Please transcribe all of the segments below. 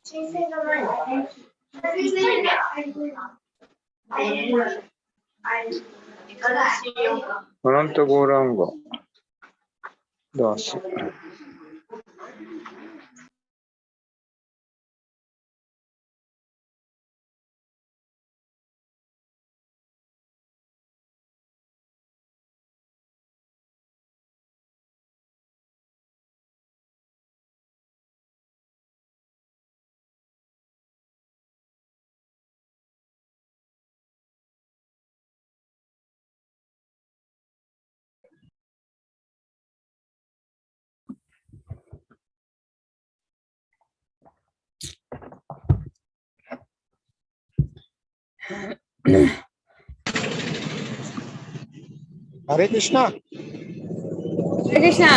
アナンタゴーランゴ。ダーシ。हरे कृष्णा हरे कृष्णा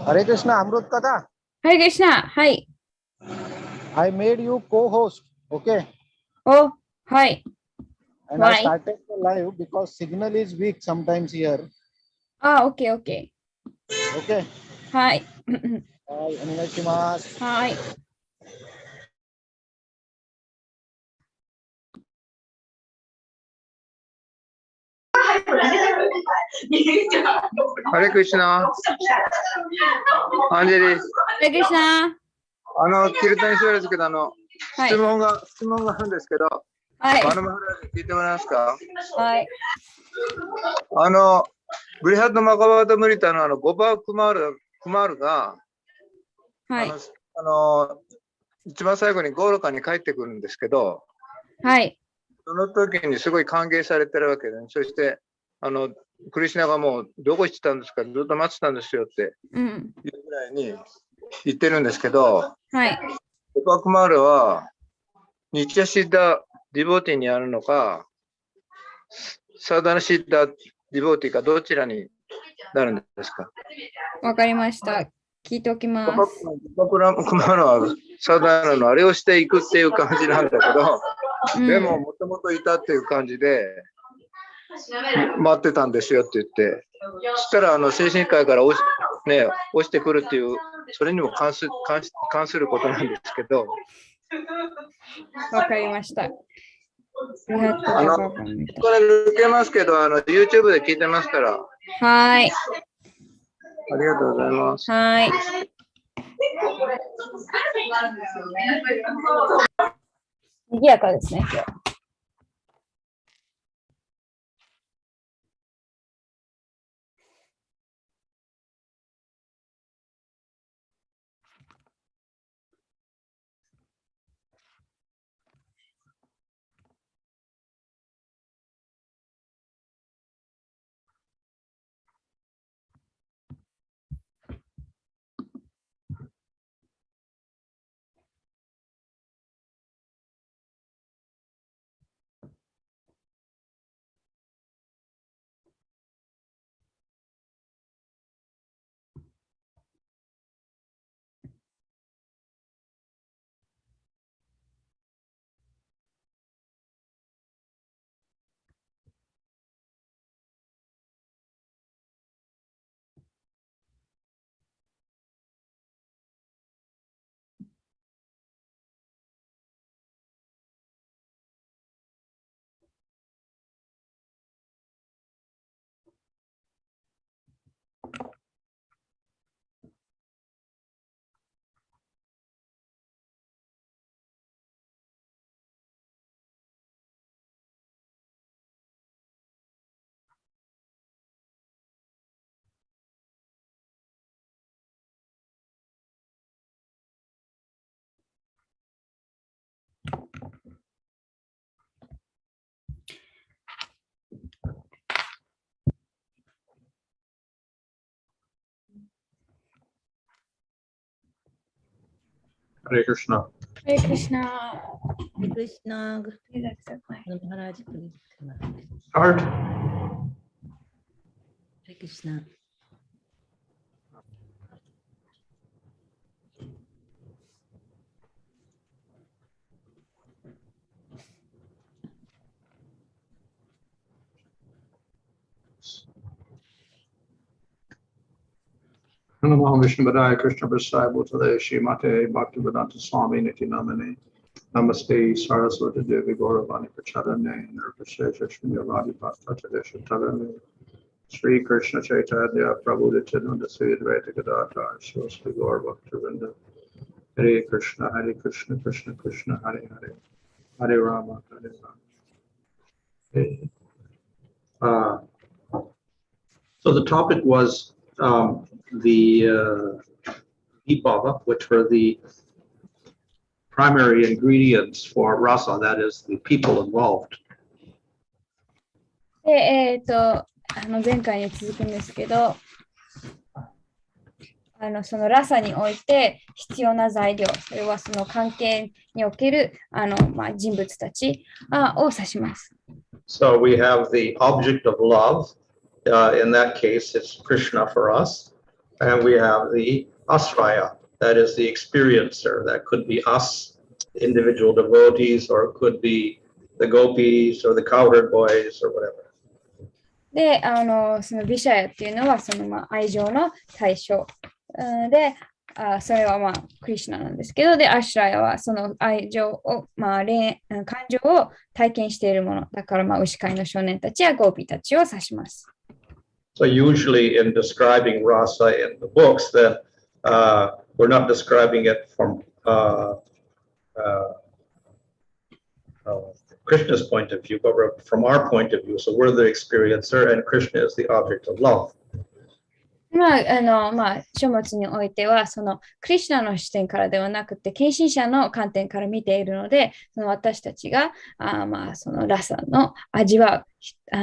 हरे कृष्णा अमृत कथा हरे कृष्णा हाय I made you co-host okay oh hi and why I started the live because signal is weak sometimes here okay okay okay hi onegaishimasu hiハレクリシナ。アンジェリー。हरे कृष्णाキルタに座るんですけど、はい質問があるんですけど、はいバヌマハラジ聞いてもらえますか？はいブリハッドマカバードムリタのゴバークマールが、はい一番最後にゴールカに帰ってくるんですけど、はいその時にすごい歓迎されてるわけで、ね、そしてクリシナがもうどこ行ってたんですか、ずっと待ってたんですよっていうぐらいに言ってるんですけど、はいゴバークマールはニチャシッダディボーティにあるのか、サダナシッダディボーティかどちらになるんですか？わかりました聞いておきますゴバークマールはサダナのあれをしていくっていう感じなんだけど、でももともといたっていう感じで待ってたんですよって言って、そしたら精神科医から落ちてくるっていう、それにも関することなんですけど、わかりました。これ抜けますけど、YouTube で聞いてますから。はい。ありがとうございます。はい。賑やかですね、今日。Hare Krishna. Hare Krishna. Hare Krishna. Maharaj, please. Start. Hare Krishna. Namo Vishnu Padaya Krishna Prasaya Bhutale Shrimate Bhaktivedanta Swami Niti Namane Namaste Saraswati Devi Gauravani Prachadane Nirvasesha Shrinyavadi Bhattacharya Tarane Sri Krishna Chaitanya Prabhu Nityananda Sri Advaita Gadadhar Sri Gaur Bhaktivinda Hare Krishna Krishna Krishna Hare Hare Hare Rama Hare Rama. So the topic was the vibhava, which were the primary ingredients for rasa, that is, the people involved. で、前回に続くんですけど、そのラサにおいて必要な材料、それはその関係における人物たちを指します。So we have the object of love. In that case, it's Krishna for us. And we have the asraya, that is the experiencer. That could be us, individual devotees, or it could be the gopis or the cowherd boys or whatever. で、そのビシャヤっていうのはその愛情の対象。で、それはクリシュナなんですけど、で、アシュラヤはその愛情を、感情を体験しているもの。だから牛飼いの少年たちやゴーピーたちを指します。So usually in describing rasa in the books, that we're not describing it from Krishna's point of view, but from our point of view. So we're the experiencer, and Krishna is the object of love. 書物においてはそのクリシュナの視点からではなくて献身者の観点から見ているので、その私たちがそのラサの味わう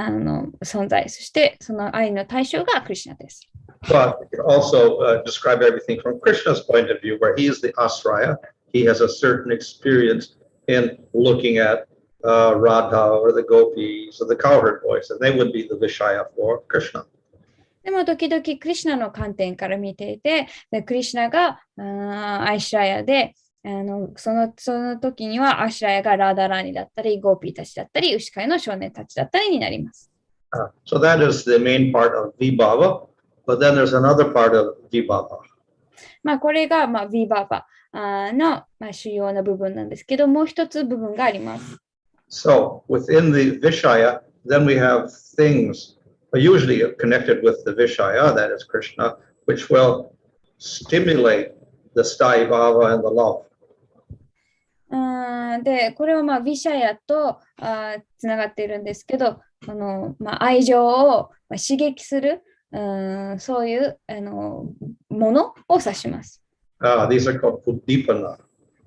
存在、そしてその愛の対象がクリシュナです。But you can also describe everything from Krishna's point of view, where he is the asraya. He has a certain experience in looking at Radha or the gopis or the cowherd boys, and they would be the vishaya for Krishna. でも時々クリシュナの観点から見ていて、クリシュナがアイシュラヤで、その時にはアシュラヤがラーダラーニだったり、ゴーピーたちだったり、牛飼いの少年たちだったりになります。So that is the main part of vibhava, but then there's another part of vibhava. これがヴィババの主要な部分なんですけど、もう一つ部分があります。So within the vishaya, then we have things usually connected with the vishaya, that is Krishna, which will stimulate the sthāyi bhava and the love. で、これはヴィシャヤとつながっているんですけど、愛情を刺激する、そういうものを指します。These are called uddipana.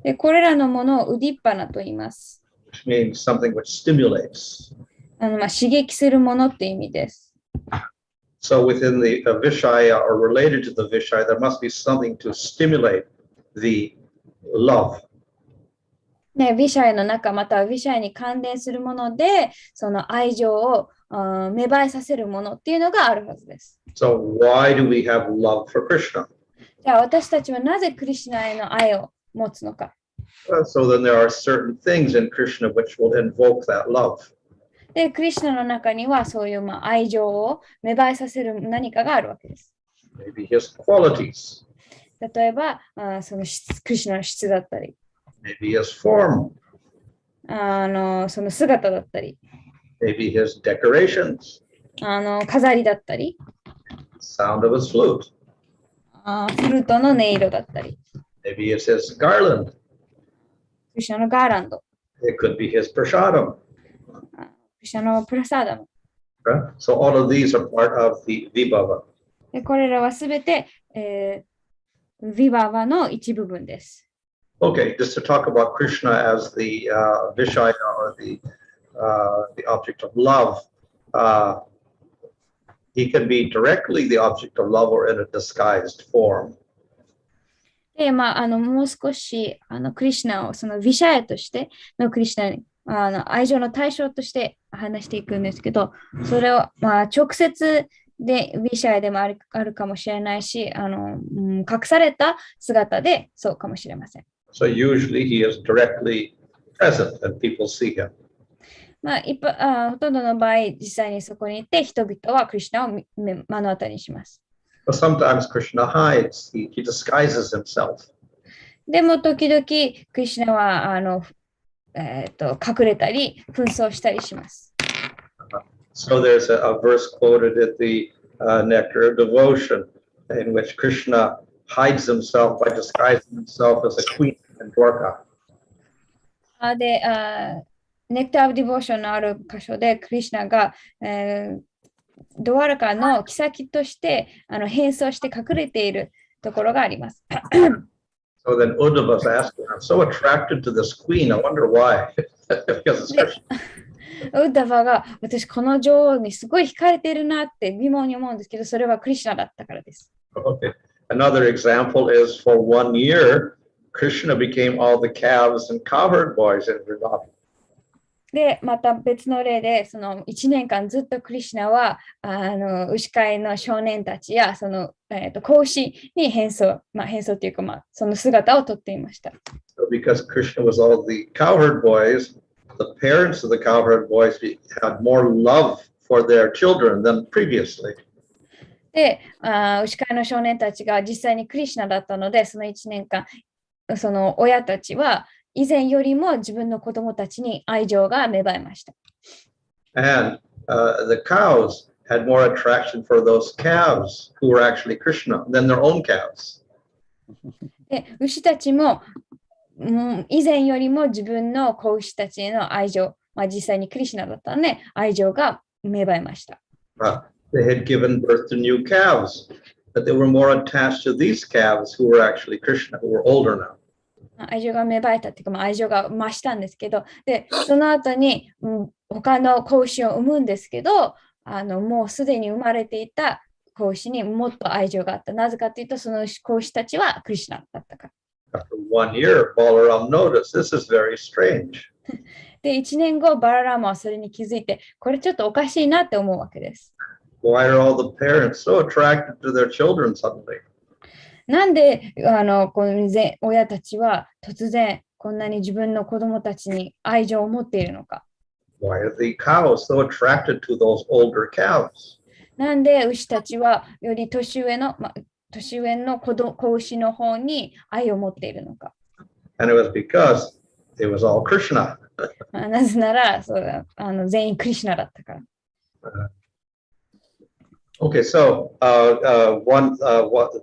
で、これらのものをウディッパナと言います。Which means something which stimulates. 刺激するものって意味です。So within the vishaya or related to the vishaya, there must be something to stimulate the love. ね、ヴィシャヤの中またはヴィシャヤに関連するもので、その愛情を芽生えさせるものっていうのがあるはずです。So why do we have love for Krishna? じゃあ私たちはなぜクリシュナへの愛を持つのか。So then there are certain things in Krishna which will invoke that love. で、クリシュナの中にはそういう愛情を芽生えさせる何かがあるわけです。Maybe his qualities. 例えば、そのクリシュナの質だったり、Maybe his form. その姿だったり、Maybe his decorations. 飾りだったり、Sound of his flute. フルートの音色だったり、Maybe it's his garland. クリシュナのガーランド、It could be his prasadam. クリシュナのプラサーダム。Right? So all of these are part of the vibhava. でこれらはすべて、ヴィババの一部分です。Okay, just to talk about Krishna as the Vishaya or the object of love, he can be directly the object of love or in a disguised form. で、もう少しクリシュナをそのヴィシャヤとしてのクリシュナに愛情の対象として話していくんですけど、それを直接でヴィシャヤでもあるかもしれないし、隠された姿でそうかもしれません。So usually he is directly present and people see him. ほとんどの場合、実際にそこにいて人々はクリシュナを目の当たりにします。But sometimes Krishna hides, he disguises himself. でも時々クリシュナは隠れたり紛争したりします。So there's a verse quoted at the Nectar of Devotion in which Krishna hides himself by disguising himself as a queen in Dwarka. で、ネクター・オブ・ディボーションのある箇所でクリシュナが、ドワラカの妃として変装して隠れているところがあります。So then Uddhava's asking, I'm so attracted to this queen, I wonder why. Because it's Krishna. ウッダバが私この女王にすごい惹かれているなって疑問に思うんですけど、それはクリシュナだったからです。Okay. Another example is for 1 year, Krishna became all the calves and cowherd boys in Vrindavan. で、また別の例で、その1年間ずっとクリシュナは牛飼いの少年たちやその、子牛に変装というか、その姿をとっていました。So because Krishna was all the cowherd boys, the parents of the cowherd boys had more love for their children than previously. で、牛飼いの少年たちが実際にクリシュナだったので、その1年間、その親たちは以前よりも自分の子供たちに愛情が芽生えました。And the cows had more attraction for those calves who were actually Krishna than their own calves. で、牛たちも、以前よりも自分の子牛たちへの愛情、実際にクリシュナだったので、愛情が芽生えました。They had given birth to new calves, but they were more attached to these calves who were actually Krishna, who were older now. 愛情が芽生えたっていうか、愛情が増したんですけど、で、その後に、他の子牛を産むんですけど、もうすでに生まれていた子牛にもっと愛情があった。なぜかというと、その子牛たちはクリシュナだったから。After 1 year, Balaram noticed, this is very strange. で、1年後、バララーマはそれに気づいて、これちょっとおかしいなって思うわけです。Why are all the parents so attracted to their children suddenly? なんでこの親たちは突然こんなに自分の子供たちに愛情を持っているのか。Why are the cows so attracted to those older calves? なんで牛たちはより年上の子牛の方に愛を持っているのか。And it was because it was all Krishna. なぜなら全員クリシュナだったから。Okay, so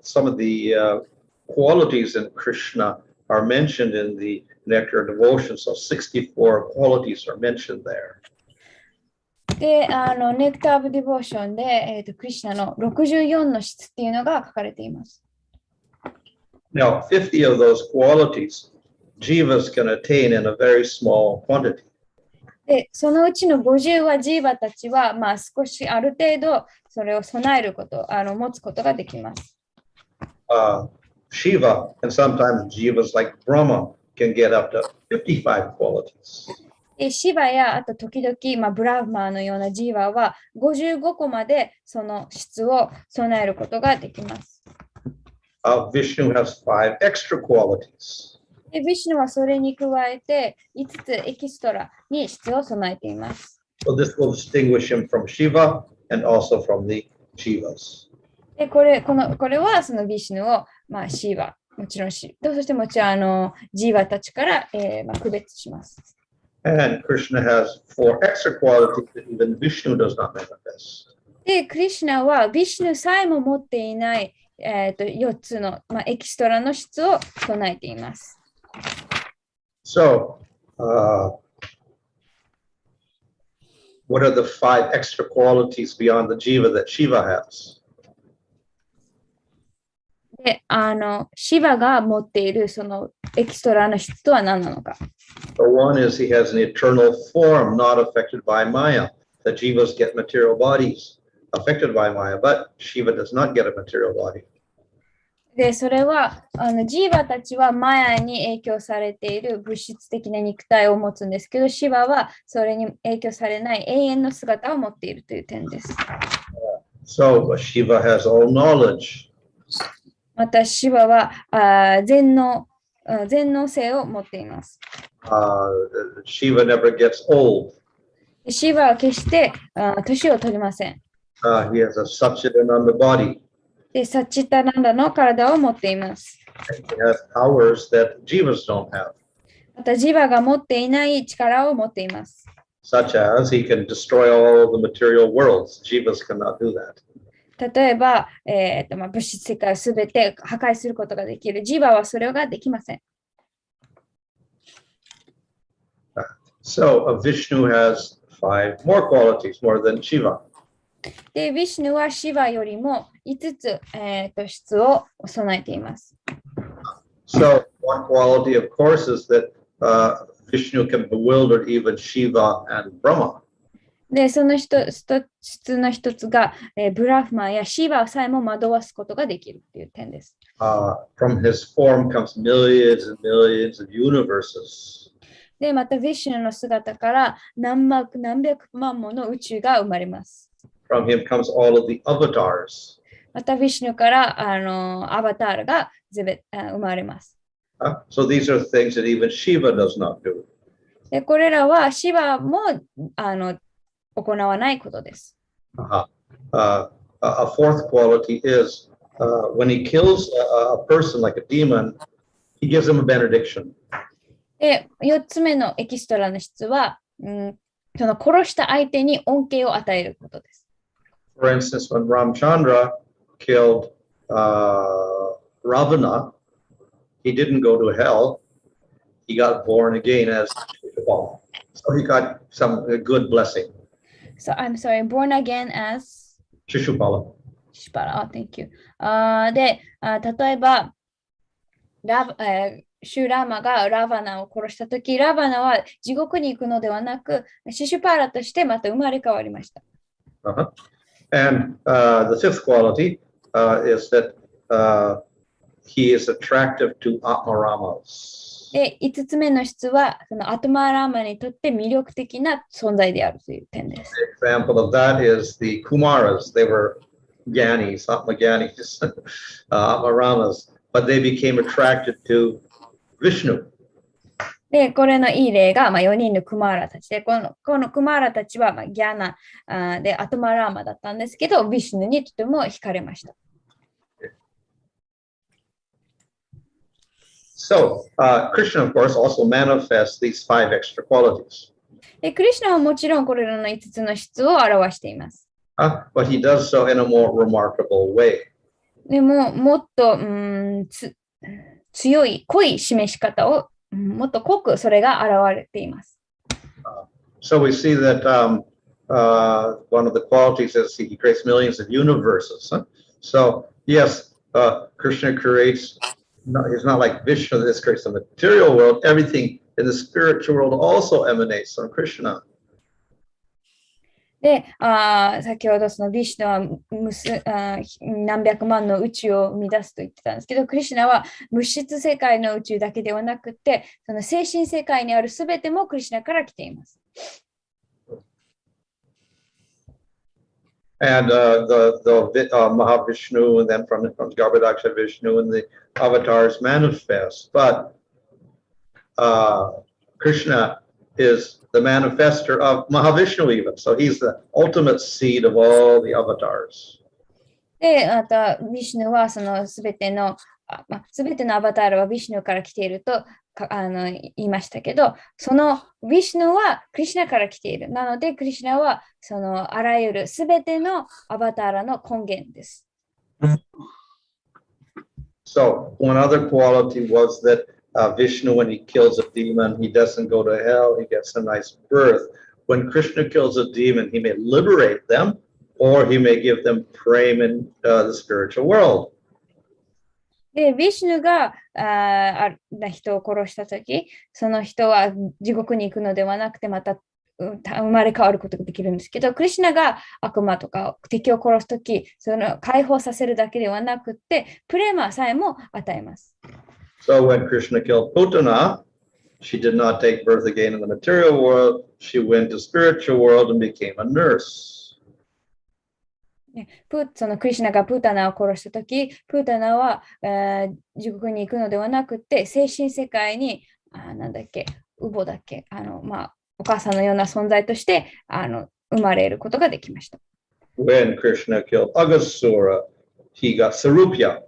some of the qualities in Krishna are mentioned in the Nectar of Devotion. So 64 qualities are mentioned there. で、ネクター・オブ・ディボーションで、クリシュナの64の質っていうのが書かれています。Now, 50 of those qualities, jivas can attain in a very small quantity. で、そのうちの50はジーバたちは、少しある程度それを備えること、持つことができます。Shiva and sometimes jivas like Brahma can get up to 55 qualities. で、シバやあと時々、ブラフマーのようなジーバは55個までその質を備えることができます。Vishnu has 5 extra qualities. で、ビシュヌはそれに加えて5つエキストラに質を備えています。So this will distinguish him from Shiva and also from the Jivas. で、これはそのビシュヌを、シーバ、もちろんそしてもちろんジーバたちから、区別します。And Krishna has 4 extra qualities that even Vishnu does not manifest. で、クリシュナはビシュヌさえも持っていない、4つの、エキストラの質を備えています。So, what are the 5 extra qualities beyond the jiva that Shiva has? で、シバが持っているそのエキストラの質とは何なのか。The one is he has an eternal form not affected by Maya. The jivas get material bodies affected by Maya, but Shiva does not get a material body. で、それはジーバたちはマヤに影響されている物質的な肉体を持つんですけど、シバはそれに影響されない永遠の姿を持っているという点です。So Shiva has all knowledge. またシバは全能性を持っています。Shiva never gets old. シバは決して年を取りません。He has a Satchidananda body. で、サチタナンダの体を持っています。He has powers that jivas don't have, また、ジバが持っていない力を持っています。such as he can destroy all the material worlds. Jivas cannot do that. 例えば、物質世界をすべて破壊することができる。ジバはそれができません。So Vishnu has 5 more qualities, more than Shiva. で、ビシュヌはシバよりも5つ、質を備えています。So one quality, of course, is that Vishnu can bewilder even Shiva and Brahma. で、その質の一つが、ブラフマやシバさえも惑わすことができるという点です。From his form comes millions and millions of universes. で、また、ビシュヌの姿から何百万もの宇宙が生まれます。From him comes all of the avatars. また、ビシュヌからアバタールが生まれます。So these are things that even Shiva does not do. で、これらはシバも行わないことです。A fourth quality is when he kills a person like a demon, he gives him a benediction. で、4つ目のエキストラの質は、その殺した相手に恩恵を与えることです。For instance, when Ramchandra killed Ravana, he didn't go to hell. He got born again as Shishupala. So he got some good blessing. So I'm sorry, born again as Shishupala. Shishupala. Oh, thank you. で、例えば、シュラマがラバナを殺したとき、ラバナは地獄に行くのではなく、シシュパラとしてまた生まれ変わりました。And the fifth quality is that he is attractive to Atmaramas. で、5つ目の質は、そのアトマラーマにとって魅力的な存在であるという点です。The example of that is the Kumaras. They were Gyanis, Atmaganis, Atmaramas, but they became attracted to Vishnu. で、これのいい例が、4人のクマーラたちで、このクマーラたちは、ギャナでアトマラーマだったんですけど、ビシュヌにとても惹かれました。So, Krishna, of course, also manifests these 5 extra qualities. で、クリシュナはもちろんこれらの5つの質を表しています。But he does so in a more remarkable way. でも、もっと強い、濃い示し方をもっと濃くそれが現れています。So we see that one of the qualities is he creates millions of universes. So yes, Krishna creates, he's not like Vishnu that creates the material world. Everything in the spiritual world also emanates from Krishna. で、先ほどそのビシュヌは何百万の宇宙を生み出すと言ってたんですけど、クリシュナは物質世界の宇宙だけではなくて、その精神世界にあるすべてもクリシュナから来ています。And the Mahavishnu, and then from Garbhodaksha Vishnu and the avatars manifest. But Krishna is the manifester of Mahavishnu even. So he's the ultimate seed of all the avatars. で、また、ビシュヌはそのすべてのアバタールはビシュヌから来ていると言いましたけど、そのビシュヌはクリシュナから来ている。なので、クリシュナはそのあらゆるすべてのアバタールの根源です。So one other quality was that Vishnu, when he kills a demon, he doesn't go to hell, he gets a nice birth. When Krishna kills a demon, he may liberate them, or he may give them prema in the spiritual world. で、ビシュヌが人を殺したとき、その人は地獄に行くのではなくて、また生まれ変わることができるんですけど、クリシュナが悪魔とか敵を殺すとき、その解放させるだけではなくて、プレマさえも与えます。So when Krishna killed Putana, she did not take birth again in the material world. She went to spiritual world and became a nurse. そのクリシュナがプータナを殺したとき、プータナは、地獄に行くのではなくて、精神世界に、ウボだっけ、お母さんのような存在として生まれることができました。When Krishna killed Aghasura, he got Sarupya.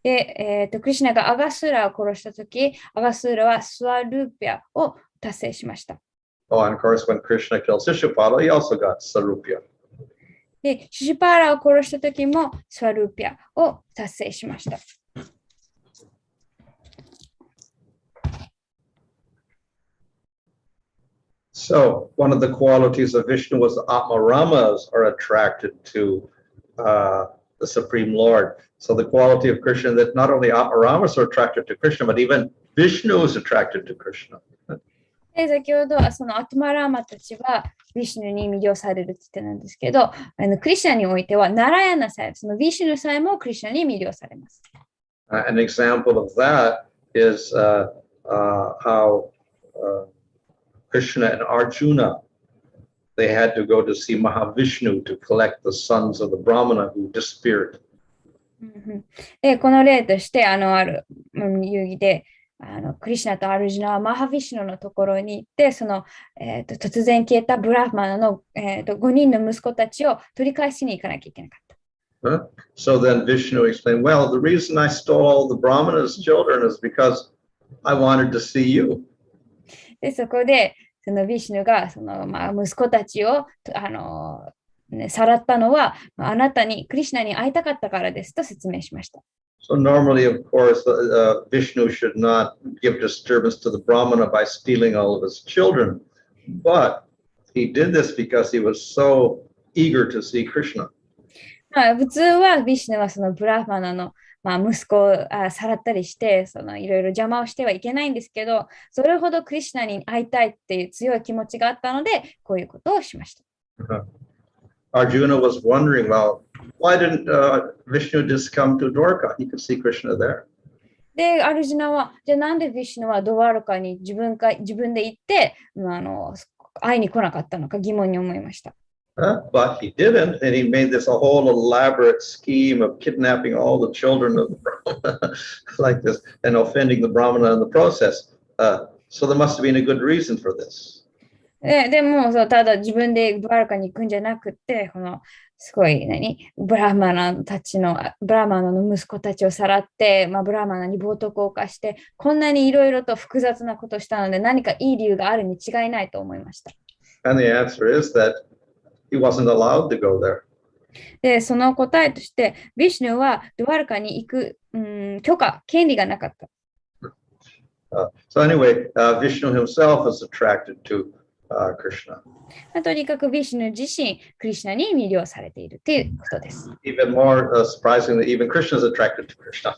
で、クリシュナがアガスーラを殺したとき、アガスーラはスワルーピャを達成しました。Oh, and of course, when Krishna killed Shishupala, he also got Sarupya. で、シュシュパーラを殺したときもスワルーピャを達成しました。So, one of the qualities of Vishnu was the Atmaramas are attracted to the Supreme Lord. So, the quality of Krishna that not only Atmaramas are attracted to Krishna, but even Vishnu is attracted to Krishna. で、先ほどそのアトマラーマたちはヴィシュヌに魅了されるって言ってたんですけど、クリシュナにおいてはナラヤナさえ、そのヴィシュヌさえもクリシュナに魅了されます。An example of that is how Krishna and Arjuna, they had to go to see Mahavishnu to collect the sons of the Brahmana who disappeared. で、この例として、ある遊戯で、クリシュナとアルジュナはマハヴィシュヌのところに行って、その、突然消えたブラフマナの、5人の息子たちを取り返しに行かなきゃいけなかった。So then Vishnu explained, well, the reason I stole all the Brahmana's children is because I wanted to see you. で、そこで、そのヴィシュヌがその、息子たちをさらったのは、あなたに、クリシュナに会いたかったからですと説明しました。So normally, of course, Vishnu should not give disturbance to the Brahmana by stealing all of his children. But he did this because he was so eager to see Krishna. 普通はヴィシュヌはそのブラフマナの息子をさらったりして、そのいろいろ邪魔をしてはいけないんですけど、それほどクリシュナに会いたいっていう強い気持ちがあったので、こういうことをしました。Arjuna was wondering, well, why didn't Vishnu just come to Dwarka? He could see Krishna there. で、アルジュナは、じゃあなんでヴィシュヌはドワルカに自分で行って、会いに来なかったのか疑問に思いました。But he didn't, and he made this a whole elaborate scheme of kidnapping all the children of the Brahmana like this and offending the Brahmana in the process. So there must have been a good reason for this. でもただ自分でドワルカに行くんじゃなくて、このすごいブラマナの息子たちをさらって、ブラマナに冒涜を犯して、こんなにいろいろと複雑なことをしたので、何かいい理由があるに違いないと思いました。And the answer is that he wasn't allowed to go there. で、その答えとして、ヴィシュヌはドワルカに行く、権利がなかった。So anyway, Vishnu himself is attracted to Krishna. とにかくヴィシュヌ自身、クリシュナに魅了されているということです。Even more surprising that even Krishna is attracted to Krishna.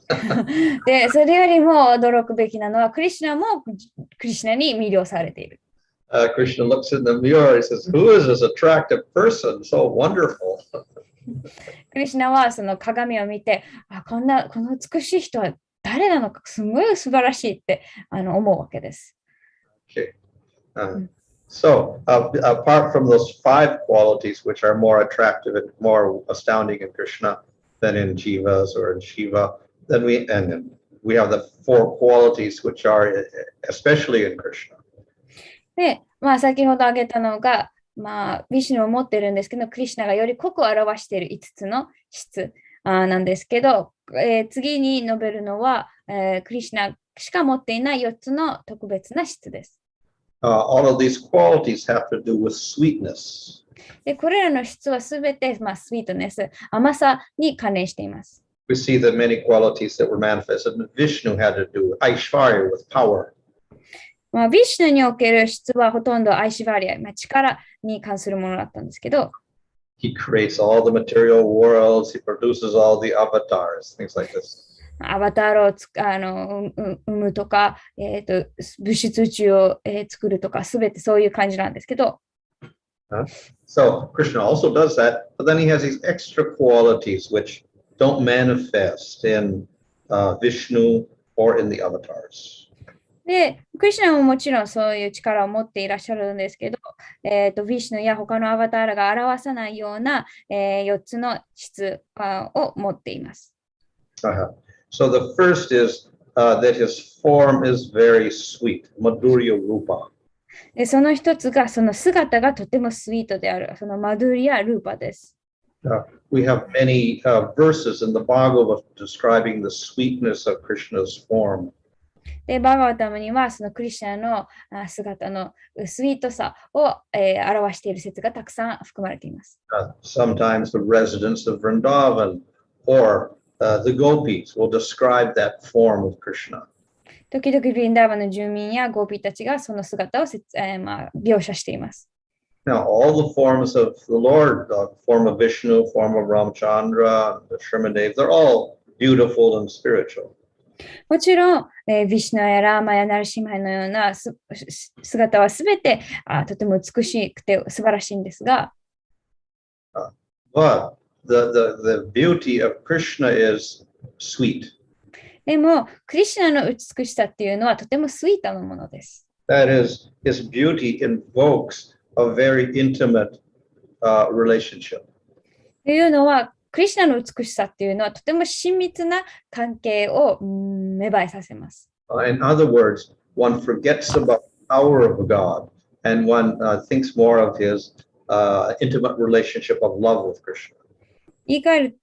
で、それよりも驚くべきなのは、クリシュナもクリシュナに魅了されている。Krishna looks in the mirror and says, "Who is this attractive person? So wonderful." クリシュナはその鏡を見て、この美しい人は誰なのか、すごい素晴らしいって思うわけです。Okay. So, apart from those 5 qualities which are more attractive and more astounding in Krishna than in Jivas or in Shiva, then we have the 4 qualities which are especially in Krishna. で、先ほど挙げたのが、ヴィシュヌを持ってるんですけど、クリシュナがより濃く表している5つの質なんですけど、次に述べるのは、クリシュナしか持っていない4つの特別な質です。All of these qualities have to do with sweetness. で、これらの質はすべて、スイートネス、甘さに関連しています。We see that many qualities that were manifested in Vishnu had to do with Aishvarya, with power. ヴィシュヌにおける質はほとんどアイシバリア、力に関するものだったんですけど、He creates all the material worlds, he produces all the avatars, things like this. アバターを生むとか、物質宇宙を作るとか、すべてそういう感じなんですけど。So Krishna also does that, but then he has these extra qualities which don't manifest in Vishnu or in the avatars. で、クリシュナももちろんそういう力を持っていらっしゃるんですけど、ヴィシュヌや他のアバターらが表さないような、4つの質を持っています。So the first is that his form is very sweet, Madhurya Rupa. その一つが、その姿がとてもスイートである、そのマドゥリア・ルーパです。We have many verses in the Bhagavad describing the sweetness of Krishna's form. で、バーガワタムにはそのクリシュナの姿のスイートさを、表している説がたくさん含まれています。Sometimes the residents of Vrindavan or the gopis will describe that form of Krishna. 時々ヴィンダーバの住民やゴーピーたちがその姿を描写しています。Now, all the forms of the Lord, the form of Vishnu, form of Ramchandra, the Srimadev, they're all beautiful and spiritual. もちろん、ヴィシュナやラーマやナルシマハのような姿はすべてとても美しくて素晴らしいんですが、But the beauty of Krishna is sweet. でも、クリシュナの美しさっていうのはとてもスイートなものです。That is, his beauty invokes a very intimate relationship. というのは、クリシュナの美しさっていうのはとても親密な関係を芽生えさせます。In other words, one forgets about the power of God and one thinks more of his intimate relationship of love with Krishna. 言い換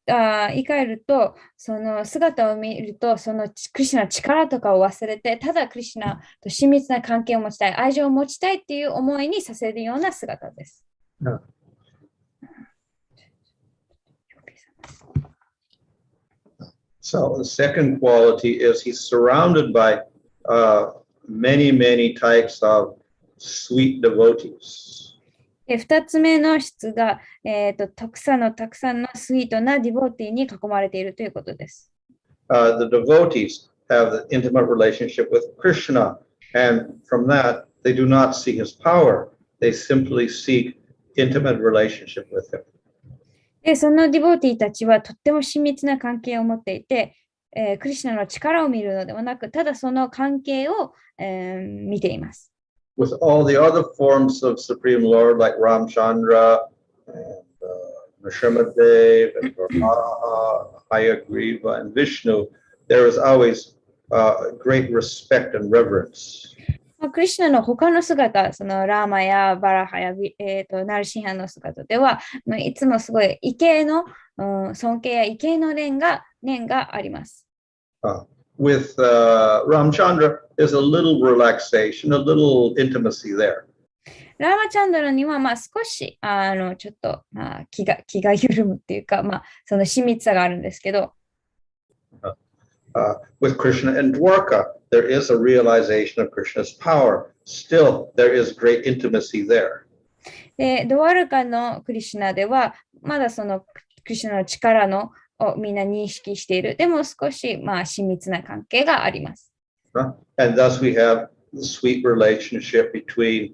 えると、その姿を見ると、そのクリシュナの力とかを忘れて、ただクリシュナと親密な関係を持ちたい、愛情を持ちたいっていう思いにさせるような姿です。So the second quality is he's surrounded by many types of sweet devotees. 2つ目の質が、たくさんのスイートなディボーティーに囲まれているということです。The devotees have the intimate relationship with Krishna, and from that, they do not see his power. They simply seek intimate relationship with him. で、そのディボーティーたちはとっても親密な関係を持っていて、クリシュナの力を見るのではなく、ただその関係を、見ています。With all the other forms of Supreme Lord like Ramchandra and Nrsimhadev and Varaha, Hayagriva and Vishnu, there is always great respect and reverence. クリシュナの他の姿、そのラーマやバラハや、ナルシハの姿では、いつもすごい畏敬の、尊敬や畏敬の念があります。With Ramchandra, there's a little relaxation, a little intimacy there. ラーマチャンドラには、少しちょっと、気が緩むっていうか、その親密さがあるんですけど、with Krishna and Dwarka, there is a realization of Krishna's power. Still, there is great intimacy there. で、ドワルカのクリシュナでは、まだそのクリシュナの力をみんな認識している。でも少し、親密な関係があります。And thus we have the sweet relationship between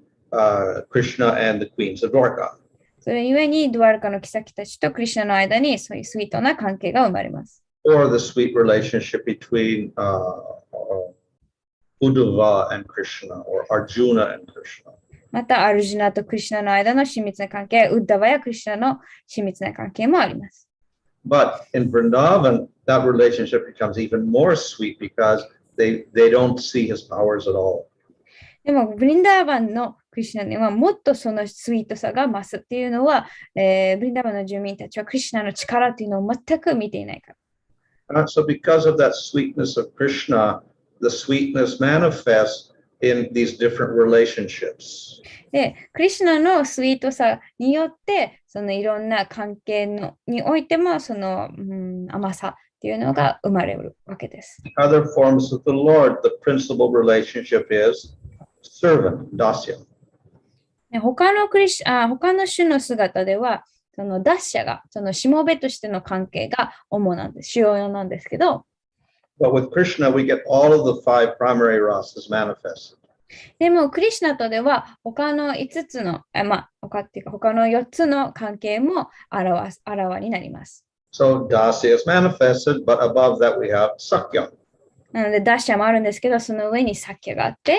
Krishna and the queens of Dwarka. それゆえに、ドワルカの妃たちとクリシュナの間にそういうスイートな関係が生まれます。Or the sweet relationship between Uddhava and Krishna, or Arjuna and Krishna. また、アルジュナとクリシュナの間の親密な関係、ウッダバやクリシュナの親密な関係もあります。But in Vrindavan, that relationship becomes even more sweet because they don't see his powers at all. でも、ブリンダーバンのクリシュナにはもっとそのスイートさが増すっていうのは、ブリンダーバンの住民たちはクリシュナの力っていうのを全く見ていないから。So because of that sweetness of Krishna, the sweetness manifests in these different relationships. で、クリシュナのスイートさによって、そのいろんな関係においても、その、甘さっていうのが生まれるわけです。Other forms of the Lord, the principal relationship is servant, dasya. 他の種の姿では、そのダッシャが、そのしもべとしての関係が主要なんですけど、But with Krishna, we get all of the 5 primary rasas manifested. でも、クリシュナとでは、他の5つの、他の4つの関係もあらわになります。So dasya is manifested, but above that we have sakya. なので、ダッシャもあるんですけど、その上にサッキャがあって、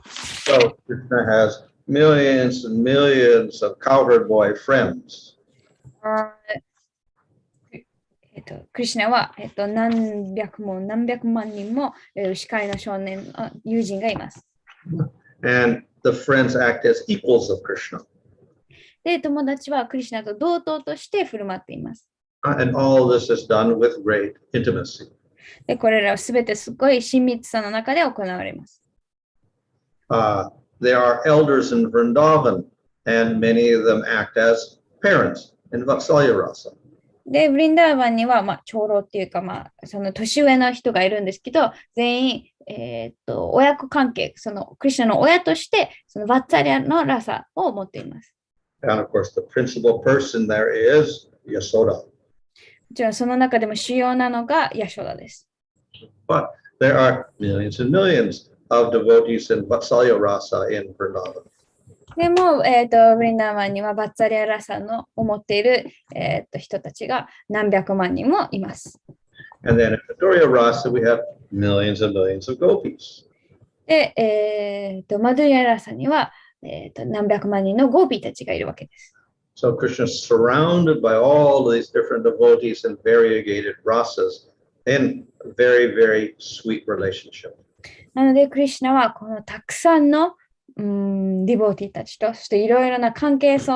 So Krishna has millions and millions of cowherd boy friends. クリシュナは、何百万人も牛飼いの少年、友人がいます。And the friends act as equals of Krishna. で、友達はクリシュナと同等として振る舞っています。And all this is done with great intimacy. で、これらはすべてすごい親密さの中で行われます。There are elders in Vrindavan, and many of them act as parents in Vatsalya Rasa. で、ブリンダーバンには、長老っていうか、その年上の人がいるんですけど、全員、親子関係、そのクリシュナの親として、そのバッツァリアのラサを持っています。And of course, the principal person there is Yasoda. じゃあ、その中でも主要なのがヤショダです。But there are millions and millions of devotees in Vatsalya Rasa in Vrindavan. でも、ブリンダーバンにはバッツァリアラサの思っている、人たちが何百万人もいます。And then in Madhurya Rasa, we have millions and millions of gopis. で、マドゥリアラサには、何百万人のゴーピーたちがいるわけです。So Krishna is surrounded by all these different devotees and variegated rasas in a very, very sweet relationship. なので、クリシュナはこのたくさんのディボーティーたちと、そしていろいろな関係性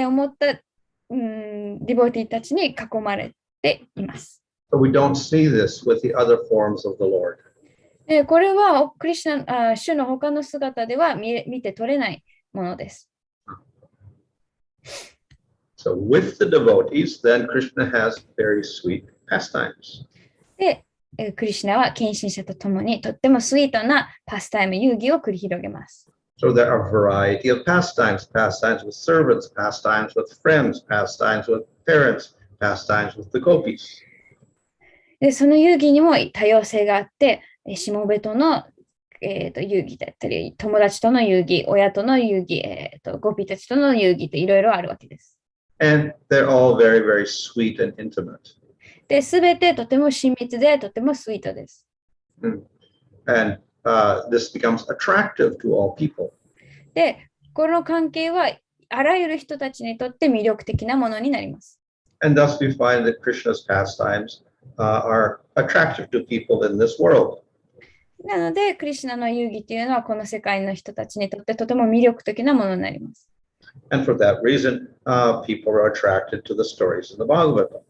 を持ったディボーティーたちに囲まれています。But we don't see this with the other forms of the Lord. これはクリシュナ、主の他の姿では見て取れないものです。So with the devotees, then Krishna has very sweet pastimes. で、クリシュナは献身者と共にとってもスイートなパスタイム、遊戯を繰り広げます。So there are a variety of pastimes, pastimes with servants, pastimes with friends, pastimes with parents, pastimes with the gopis. で、その遊戯にも多様性があって、しもべとの、遊戯だったり、友達との遊戯、親との遊戯、ゴピたちとの遊戯っていろいろあるわけです。And they're all very, very sweet and intimate. で、すべてとても親密でとてもスイートです。And this becomes attractive to all people. で、この関係はあらゆる人たちにとって魅力的なものになります。And thus we find that Krishna's pastimes are attractive to people in this world. なので、クリシュナの遊戯というのはこの世界の人たちにとってとても魅力的なものになります。And for that reason, people are attracted to the stories in the Bhagavatam.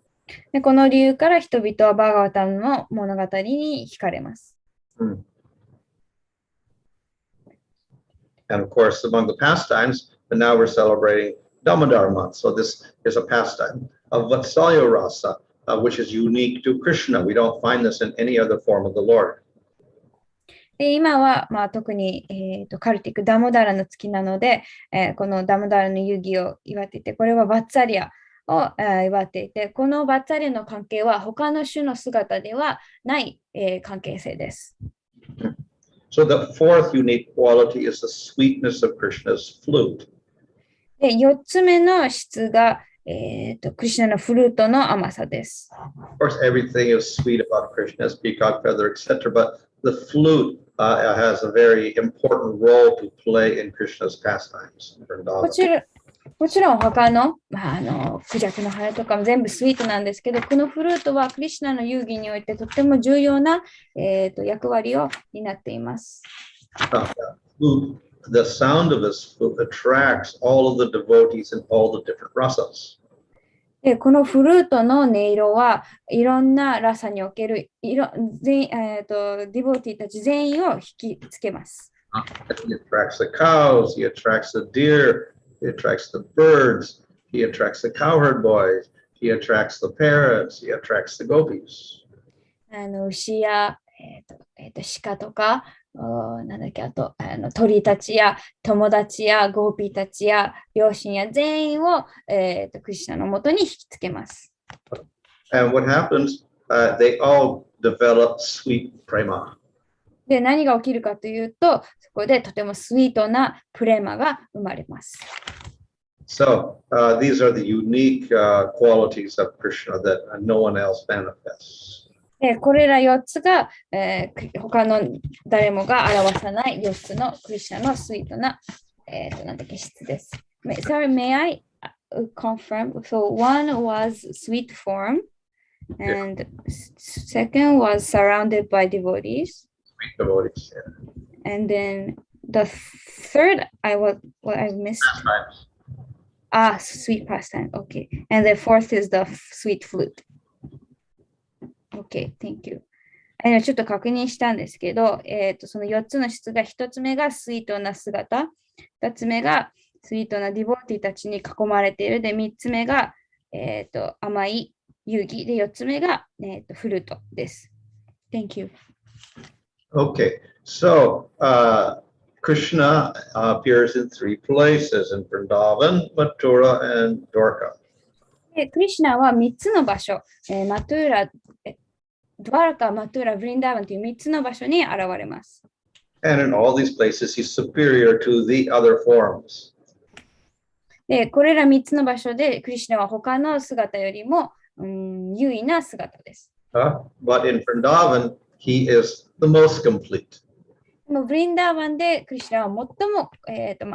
でこの理由から人々はバーガワタンの物語に惹かれます。And of course, among the pastimes, but now we're celebrating Damodar month. So this is a pastime of Vatsalya Rasa, which is unique to Krishna. We don't find this in any other form of the Lord. で今は、特に、カルティックダモダラの月なので、このダモダラの遊戯を祝っていて、これはバッツァリアを祝っていて、このバッツァリアの関係は他の種の姿ではない、関係性です。So the fourth unique quality is the sweetness of Krishna's flute. で4つ目の質が、クリシュナのフルートの甘さです。Of course, everything is sweet about Krishna's peacock feather, etc. But the flute has a very important role to play in Krishna's pastimes. もちろん他の、クジャクの羽とかも全部スイートなんですけど、このフルートはクリシュナの遊戯においてとても重要な、役割を担っています。The sound of his flute attracts all of the devotees in all the different rasas. でこのフルートの音色はいろんなラサにおけるディボティたち全員を引きつけます。He attracts the cows, he attracts the deer, he attracts the birds, he attracts the cowherd boys, he attracts the parrots, he attracts the gopis. 牛や、鹿とか、なんだっけ、あと鳥たちや友達やゴーピーたちや両親や全員を、クリシュナのもとに引きつけます。And what happens, they all develop sweet prema. で、何が起きるかというと、そこでとてもスイートなプレマが生まれます。So these are the unique qualities of Krishna that no one else manifests. これら4つが、他の誰もが表さない4つのクリシュナのスイートな、なんだっけ質です。Sorry, may I confirm? So one was sweet form, and second was surrounded by devotees. Sweet devotees, yeah. And then the third, I missed. sweet pastime. Okay. And the fourth is the sweet flute. Okay, thank you. ちょっと確認したんですけど、その4つの質が1つ目がスイートな姿、2つ目がスイートなディボーティたちに囲まれている。で、3つ目が、甘い遊戯。で、4つ目が、フルートです。Thank you. Okay, so Krishna appears in 3 places, in Vrindavan, Mathura, and Dwarka. で、クリシュナは3つの場所、マトゥーラ、ドワラカ、マトゥーラ、ブリンダーバンという3つの場所に現れます。And in all these places, he's superior to the other forms. で、これら3つの場所でクリシュナは他の姿よりも、優位な姿です。But in Vrindavan, he is the most complete. でもブリンダーバンでクリシュナは最も、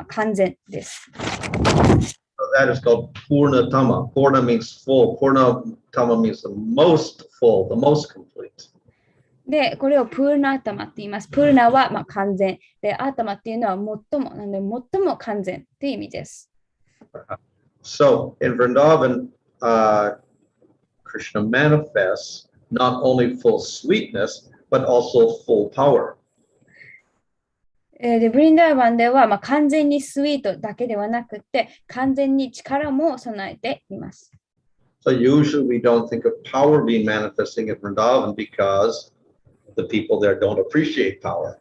完全です。So that is called Purnatama. Purna means full. Purnatama means the most full, the most complete. で、これをプールナータマって言います。プールナは完全。で、アータマっていうのは最も、なので最も完全という意味です。So in Vrindavan, Krishna manifests not only full sweetness, but also full power. で、ブリンダーバンでは、完全にスイートだけではなくて、完全に力も備えています。So usually we don't think of power being manifesting in Vrindavan because the people there don't appreciate power.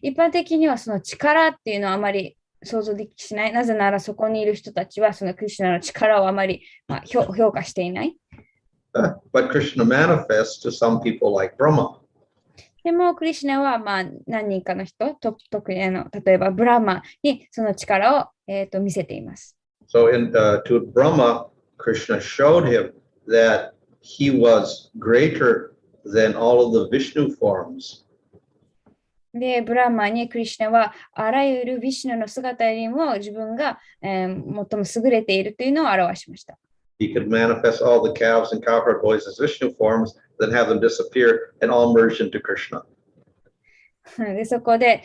一般的にはその力っていうのはあまり想像できしない。なぜならそこにいる人たちはそのクリシュナの力をあまり、評価していない。But Krishna manifests to some people like Brahma. でも、クリシュナは何人かの人、特に例えばブラマにその力を、見せています。So to Brahma, Krishna showed him that he was greater than all of the Vishnu forms. で、ブラマにクリシュナはあらゆるヴィシュヌの姿よりも自分が、最も優れているというのを表しました。He could manifest all the calves and cowherd boys as Vishnu forms, then have them disappear and all merge into Krishna. で、そこで、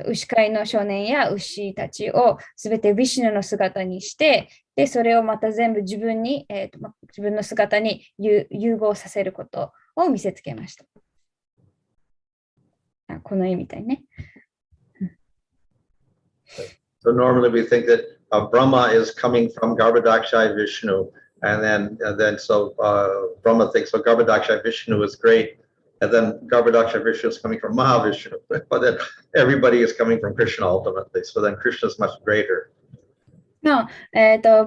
牛飼いの少年や牛たちをすべてヴィシュヌの姿にして、で、それをまた全部自分の姿に融合させることを見せつけました。この絵みたいね。So normally we think that Brahma is coming from Garbhodakshai Vishnu, and then so Brahma thinks, well, Garbhodakshai Vishnu is great, and then Garbhodakshai Vishnu is coming from Mahavishnu, but then everybody is coming from Krishna ultimately, so then Krishna is much greater. ブ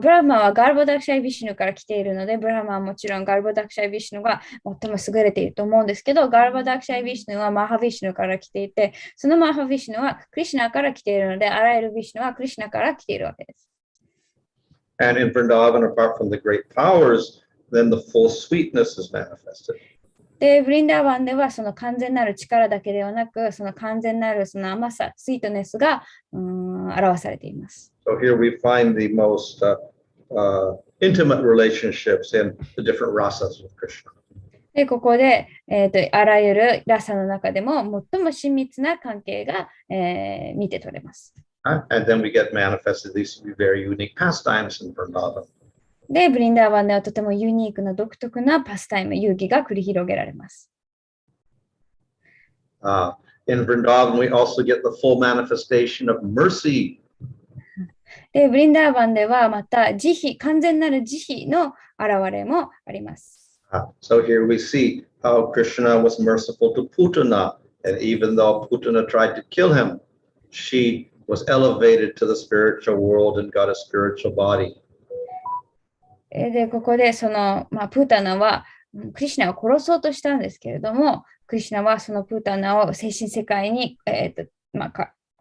ラマはガルボダクシャイ・ヴィシュヌから来ているので、ブラマはもちろんガルボダクシャイ・ヴィシュヌが最も優れていると思うんですけど、ガルボダクシャイ・ヴィシュヌはマハヴィシュヌから来ていて、そのマハヴィシュヌはクリシュナから来ているので、あらゆるヴィシュヌはクリシュナから来ているわけです。And in Vrindavan, apart from the great powers, then the full sweetness is manifested. で、ブリンダーバンではその完全なる力だけではなく、その完全なるその甘さ、スイートネスが表されています。So here we find the most intimate relationships in the different rasas of Krishna. で、ここで、あらゆるラサの中でも最も親密な関係が、見て取れます。And then we get manifested these very unique pastimes in Vrindavan. で、ブリンダーバンではとてもユニークな独特なパスタイム、遊戯が繰り広げられます。In Vrindavan, we also get the full manifestation of mercy. で、ブリンダーバンではまた慈悲、完全なる慈悲の現れもあります。So here we see how Krishna was merciful to Putana, and even though Putana tried to kill him, she was elevated to the spiritual world and got a spiritual body. で、ここでその、プータナはクリシュナを殺そうとしたんですけれども、クリシュナはそのプータナを精神世界に、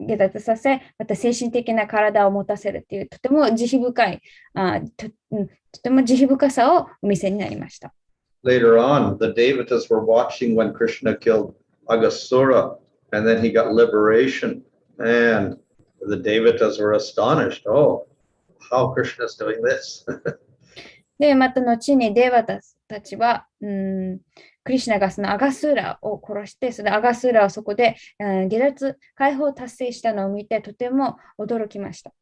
下脱させ、また精神的な体を持たせるというとても慈悲深い、とても慈悲深さをお見せになりました。Later on, the Devatas were watching when Krishna killed Aghasura, and then he got liberation, and the Devatas were astonished. Oh, how Krishna is doing this. で、また後にデーバタたちは、クリシュナがそのアガスーラを殺して、そのアガスーラをそこで、下脱、解放を達成したのを見て、とても驚きました。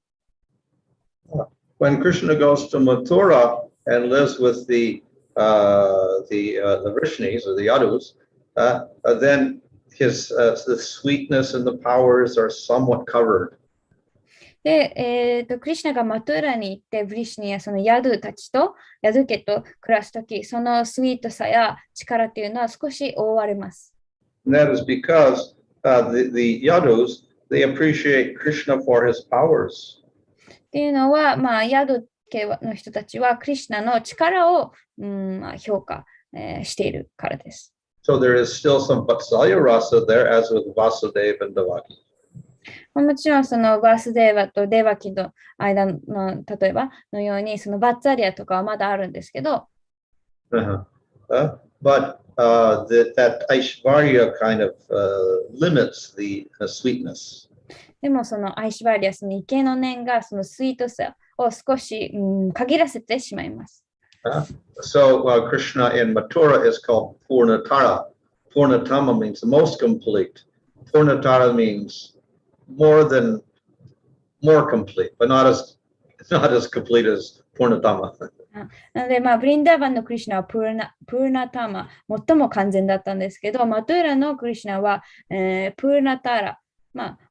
When Krishna goes to Mathura and lives with the Vrishnis or the Yadus, then the sweetness and the powers are somewhat covered. で、クリシュナがマトゥーラに行って、ブリシュニやそのヤドゥたちと、ヤドゥ家と暮らすとき、そのスイートさや力っていうのは少し覆われます。And that is because the Yadus, they appreciate Krishna for his powers. っていうのは、まあ、ヤドゥ家の人たちは、クリシュナの力を、評価、しているからです。So there is still some Vatsalya rasa there, as with Vasudeva and Devaki. もちろん、そのバースデーバとデバキの間の、例えばのように、そのバッツァリアとかはまだあるんですけど、But that Aishvarya kind of limits the sweetness. でもそのアイシュバリアスの畏敬の念がそのスイートさを少し、限らせてしまいます。So Krishna in Mathura is called Purnatara. Purnatama means the most complete. Purnatara means more complete, but not as complete as Purnatama. なので、ブリンダーバンのクリシュナはプーナターマ、最も完全だったんですけど、マトゥーラのクリシュナは、プーナターラ、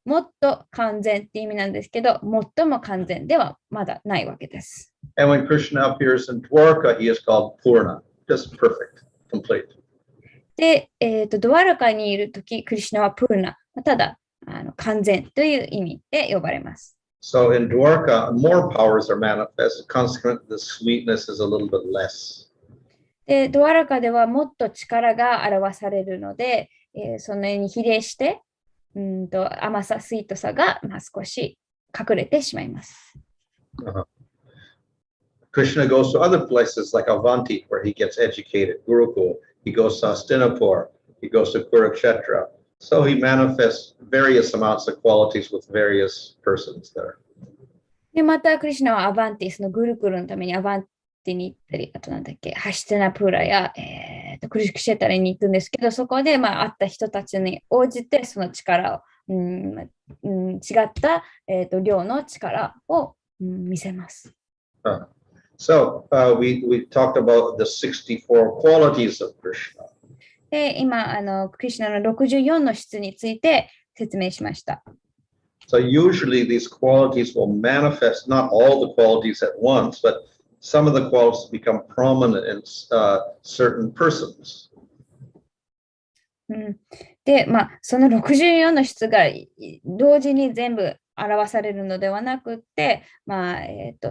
もっと完全って意味なんですけど、最も完全ではまだないわけです。And when Krishna appears in Dwarka, he is called Purna, just perfect, complete. で、ドワラカにいるとき、クリシュナはプーナ、ただ完全という意味で呼ばれます。So in Dwarka, more powers are manifest. Consequently, the sweetness is a little bit less. で、ドワラカではもっと力が表されるので、そのに比例して、甘さ、スイートさが、少し隠れてしまいます。Krishna goes to other places like Avanti, where he gets educated, Gurukul. He goes to Hastinapur. He goes to Kurukshetra. So he manifests various amounts of qualities with various persons there. で、また、クリシュナはアバンティスのグルクルのためにアバンティに行ったり、あとなんだっけ、ハシテナプーラや、クリシュクシェタラに行くんですけど、そこで、会った人たちに応じて、その力を、違った、量の力を、見せます。So we talked about the 64 qualities of Krishna. で、今、クリシュナの64の質について説明しました。So usually these qualities will manifest, not all the qualities at once, but some of the qualities become prominent in certain persons. で、その64の質が同時に全部表されるのではなくて、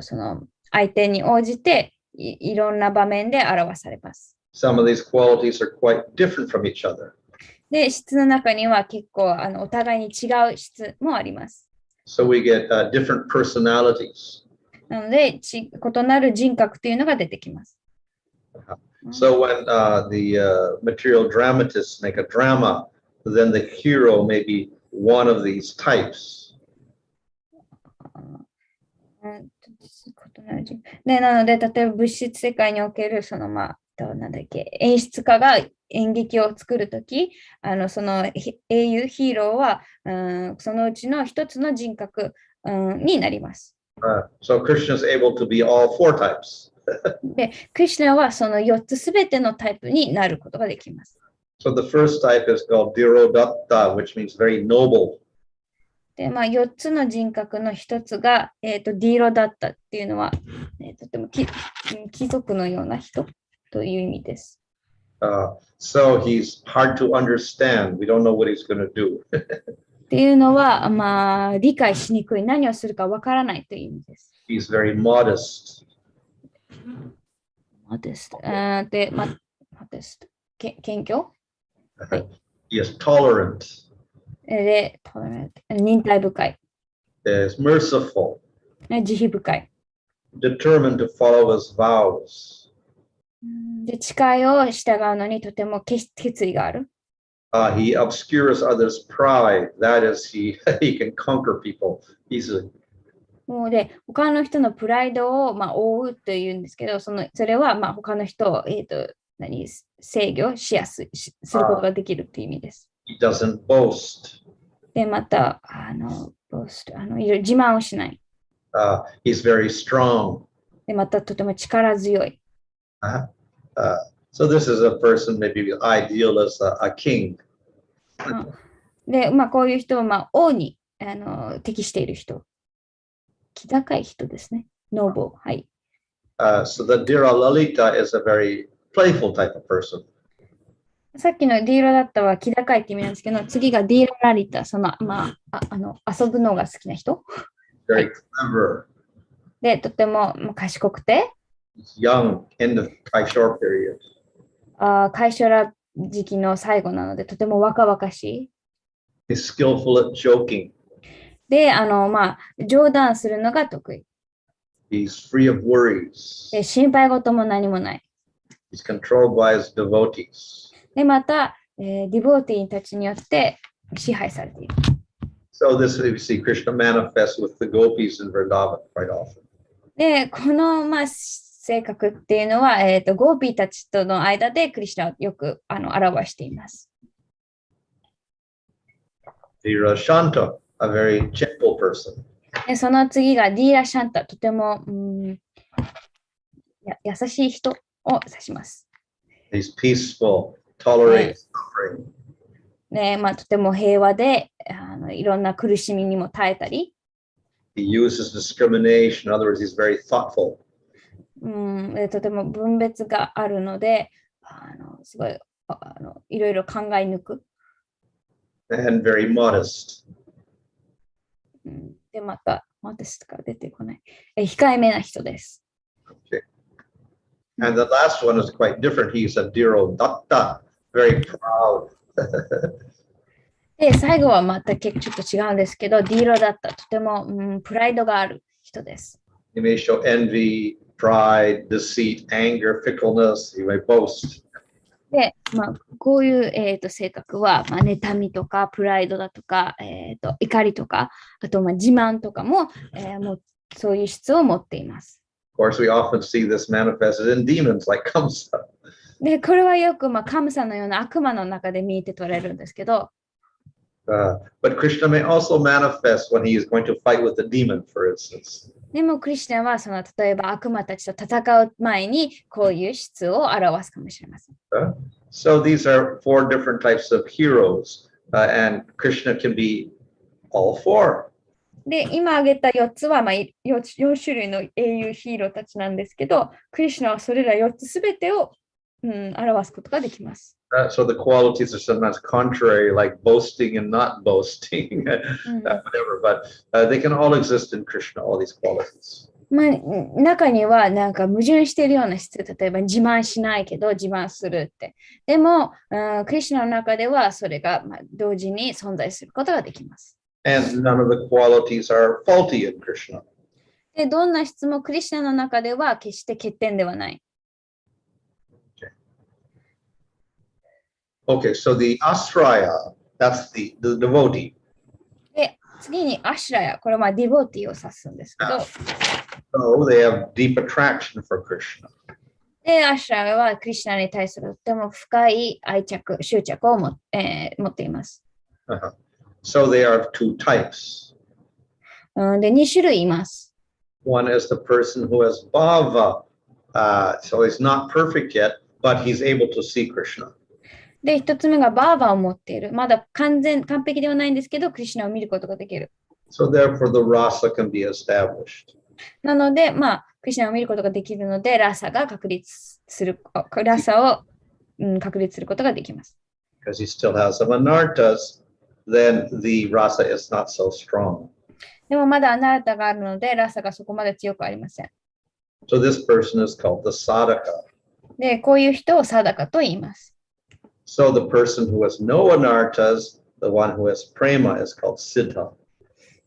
その相手に応じていろんな場面で表されます。Some of these qualities are quite different from each other. で、質の中には結構お互いに違う質もあります。So we get different personalities. なので、異なる人格というのが出てきます。So when the material dramatists make a drama, then the hero may be one of these types. で、なので、例えば物質世界におけるその演出家が演劇を作るとき、その英雄、ヒーローは、そのうちの一つの人格、になります。So Krishna is able to be all four types. で、クリシュナはその4つすべてのタイプになることができます。So the first type is called Dhirodatta, which means very noble. で、4つの人格の一つが、ディーロダッタっていうのは、とても貴族のような人という意味です。So he's hard to understand. We don't know what he's going to do. っていうのは、理解しにくい。何をするかわからないという意味です。He's very modest. modest. で、modest。謙虚？はい。He is tolerant. で、tolerant。忍耐深い。Is merciful. 慈悲深い。Determined to follow his vows. で、誓いを従うのにとても決意がある。He obscures others' pride. That is, he can conquer people easily. で、他の人のプライドを、覆うというんですけど、それは、他の人を、制御しやすい、することができるという意味です。He doesn't boast. で、また、いろいろ自慢をしない。He's very strong. で、また、とても力強い。So this is a person maybe ideal as a king. で、こういう人は、王に適している人。気高い人ですね。ノーボー。はい。So the Dira Lalita is a very playful type of person. さっきのディーラだったは気高いって意味なんですけど、次がディーララリタ、遊ぶのが好きな人。Very clever. で、とても賢くて、He's young in the Kaishore period. カイショラ時期の最後なので、とても若々しい。He's skillful at joking. で、冗談するのが得意。He's free of worries. で、心配事も何もない。He's controlled by his devotees. で、また、ディボーティーたちによって支配されている。So this we see Krishna manifest with the gopis in Vrindavan quite often. で、この、性格っていうのは、ゴーピーたちとの間でクリシュナをよく表しています。Dira Shanta, a very gentle person. で、その次がディーラシャンタ、とても、優しい人を指します。He's peaceful, tolerates suffering. ね、とても平和でいろんな苦しみにも耐えたり。He uses discrimination. In other words, he's very thoughtful. とても分別があるので、すごいいろいろ考え抜く。And very modest. で、また、modest から出てこない。控えめな人です。Okay. And the last one is quite different. He's a Diro Datta, very proud. で、最後はまたちょっと違うんですけど、ディーラだった。とても、プライドがある人です。He may show envy, pride, deceit, anger, fickleness. He may boast. で、こういう、性格は、妬みとか、プライドだとか、怒りとか、あと自慢とかも、もうそういう質を持っています。Of course, we often see this manifested in demons like Kamsa. で、これはよく、カムサのような悪魔の中で見て取れるんですけど、But Krishna may also manifest when he is going to fight with the demon, for instance. でも、クリスチャンは例えば悪魔たちと戦う前にこういう質を表すかもしれません。So these are four different types of heroes, and Krishna can be all four. で、今挙げた4つは、4種類の英雄ヒーローたちなんですけど、クリスチャンはそれら4つすべてを、表すことができます。So the qualities are sometimes contrary, like boasting and not boasting, whatever, but they can all exist in Krishna, all these qualities. 中にはなんか矛盾しているような質、例えば自慢しないけど自慢するって。でも、クリシュナの中ではそれが同時に存在することができます。And none of the qualities are faulty in Krishna. で、どんな質もクリシュナの中では決して欠点ではない。Okay, so the Asraya, that's the devotee. で、次にアシュラヤ、これはディボーティーを指すんですけど、So they have deep attraction for Krishna. で、アシュラヤはクリシュナに対するとても深い愛着、執着を持っています。So they are two types. で、2種類います。One is the person who has bhava, so he's not perfect yet, but he's able to see Krishna. で、1つ目がバーバーを持っている。まだ完璧ではないんですけど、クリシュナを見ることができる。So therefore the rasa can be established. なので、クリシュナを見ることができるので、ラサを確立することができます。Because he still has some anartas, then the rasa is not so strong. でもまだアナルタがあるので、ラサがそこまで強くありません。So this person is called the sadhaka. で、こういう人をサダカと言います。So the person who has no anartas, the one who has prema, is called siddha.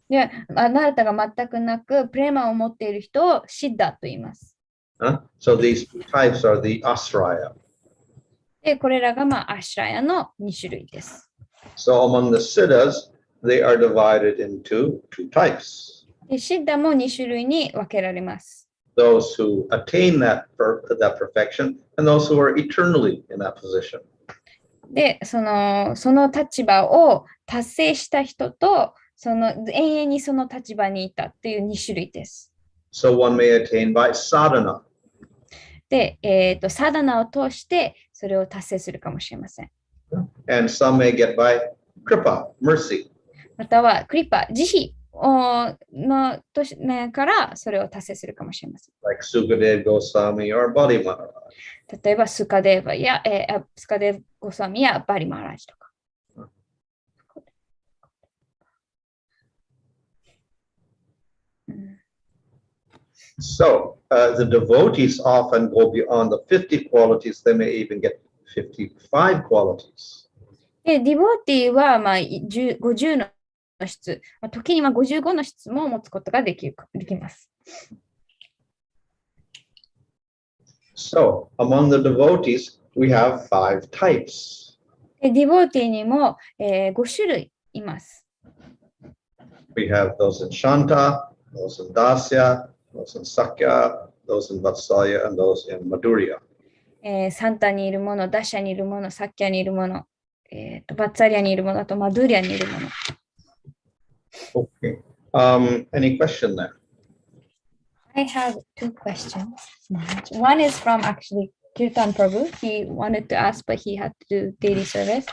で、アナルタが全くなく、プレマを持っている人をシッダと言います。So these two types are the asraya. で、これらがアシュラヤの2種類です。So among the siddhas, they are divided into two types. で、シッダも2種類に分けられます。The those who attain that perfection and those who are eternally in that position. で、その立場を達成した人と、永遠にその立場にいたっていう2種類です。So one may attain by sadhana. で、サダナを通してそれを達成するかもしれません。And some may get by kripa, mercy. またはクリパ、慈悲のからそれを達成するかもしれません。Like Sukadeva Goswami or Bali Maharaj. 例えばスカデーバや、スカデーゴスワミやバリマハラジとか。So the devotees often go beyond the 50 qualities. They may even get 55 qualities. で、ディボーティは、50の質、時には55の質も持つことができます。So among the devotees, we have 5 types. で、ディボーティにも、5種類います。We have those in Shanta, those in Dasya, those in Sakya, those in Vatsalya, and those in Madhurya. サンタにいるもの、ダシャにいるもの、サッキャにいるもの、バッツァリアにいるもの、あとマドゥリアにいるもの。Okay. Any question there? I have 2 questions. One is from actually Kirtan Prabhu. He wanted to ask, but he had to do daily service.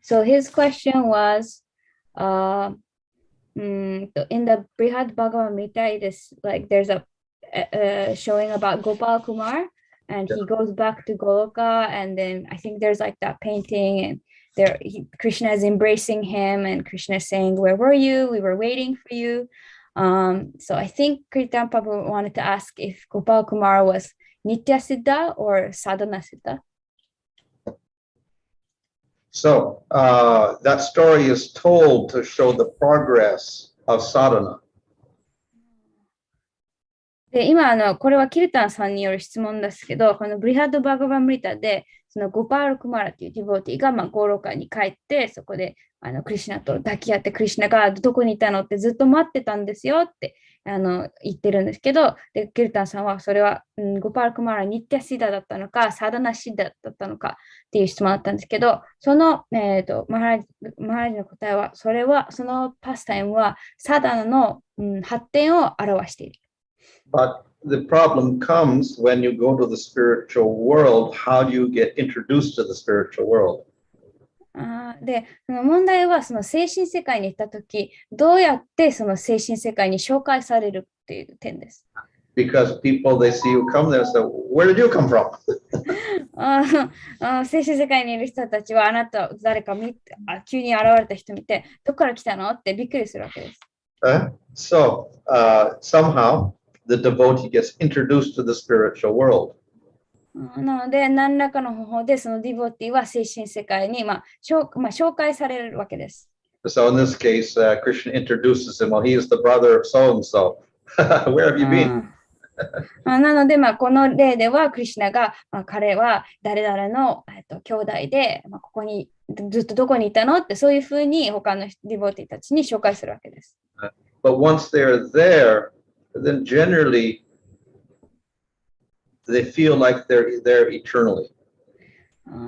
So his question was, in the Brihad Bhagavad Gita, it is like there's a showing about Gopal Kumar, and he goes back to Goloka, and then I think there's like that painting, and Krishna is embracing him, and Krishna is saying, "Where were you? We were waiting for you." So I think Kirtan Prabhu wanted to ask if Gopal Kumar was Nitya Siddha or Sadhana Siddha. So that story is told to show the progress of sadhana. で、今これはキルタンさんによる質問ですけど、このブリハッド・バガバン・ムリタで、そのゴパール・クマラというディボーティがゴーロカに帰って、そこでクリシュナと抱き合って、クリシュナがどこにいたのってずっと待ってたんですよって言ってるんですけど、でキルタンさんはそれは、ゴパール・クマラニッティア・シダだったのか、サダナ・シダだったのかっていう質問だったんですけど、その、マハラジの答えは、そのパスタイムはサダナの、発展を表している。But the problem comes when you go to the spiritual world. How do you get introduced to the spiritual world? で、その問題はその精神世界に行ったとき、どうやってその精神世界に紹介されるっていう点です。Because people, they see you come there and say, "Where did you come from?" 精神世界にいる人たちはあなた誰か急に現れた人見て、どこから来たのってびっくりするわけです。So somehow the devotee gets introduced to the spiritual world. なので、何らかの方法でそのディボティは精神世界に、紹介されるわけです。So in this case, Krishna introduces him. Well, he is the brother of so and so. Where have you been? なので、この例では、クリシュナが、彼は誰々の、兄弟で、ここにずっとどこにいたのって、そういうふうに他のディボティたちに紹介するわけです。But once they're there, then generally they feel like they're there eternally.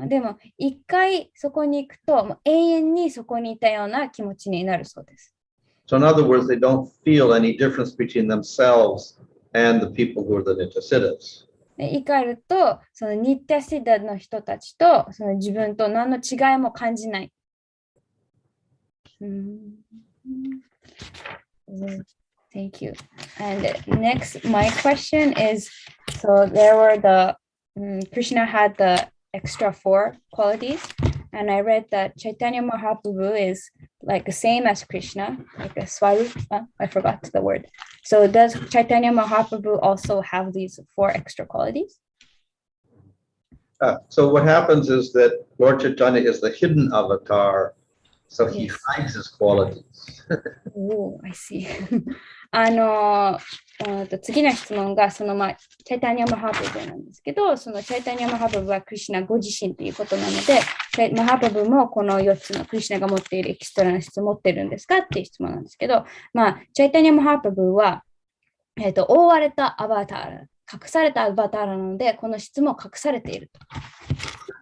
でも、一回そこに行くと、永遠にそこにいたような気持ちになるそうです。So in other words, they don't feel any difference between themselves and the people who are the Nityasiddhas. 言い換えると、そのニッティアシッダの人たちとその自分と何の違いも感じない。Thank you. And next, my question is, so there were Krishna had the extra 4 qualities, and I read that Chaitanya Mahaprabhu is like the same as Krishna, like a Swarupa, I forgot the word. So does Chaitanya Mahaprabhu also have these 4 extra qualities? So what happens is that Lord Chaitanya is the hidden avatar, so he hides his qualities. Oh, I see. 次の質問がチャイタニア・マハプルブなんですけど、そのチャイタニア・マハプルブはクリシュナご自身ということなので、マハプルブもこの4つのクリシュナが持っているエキストラの質を持ってるんですかっていう質問なんですけど、チャイタニア・マハプルブは、覆われたアバター、隠されたアバターなので、この質も隠されていると。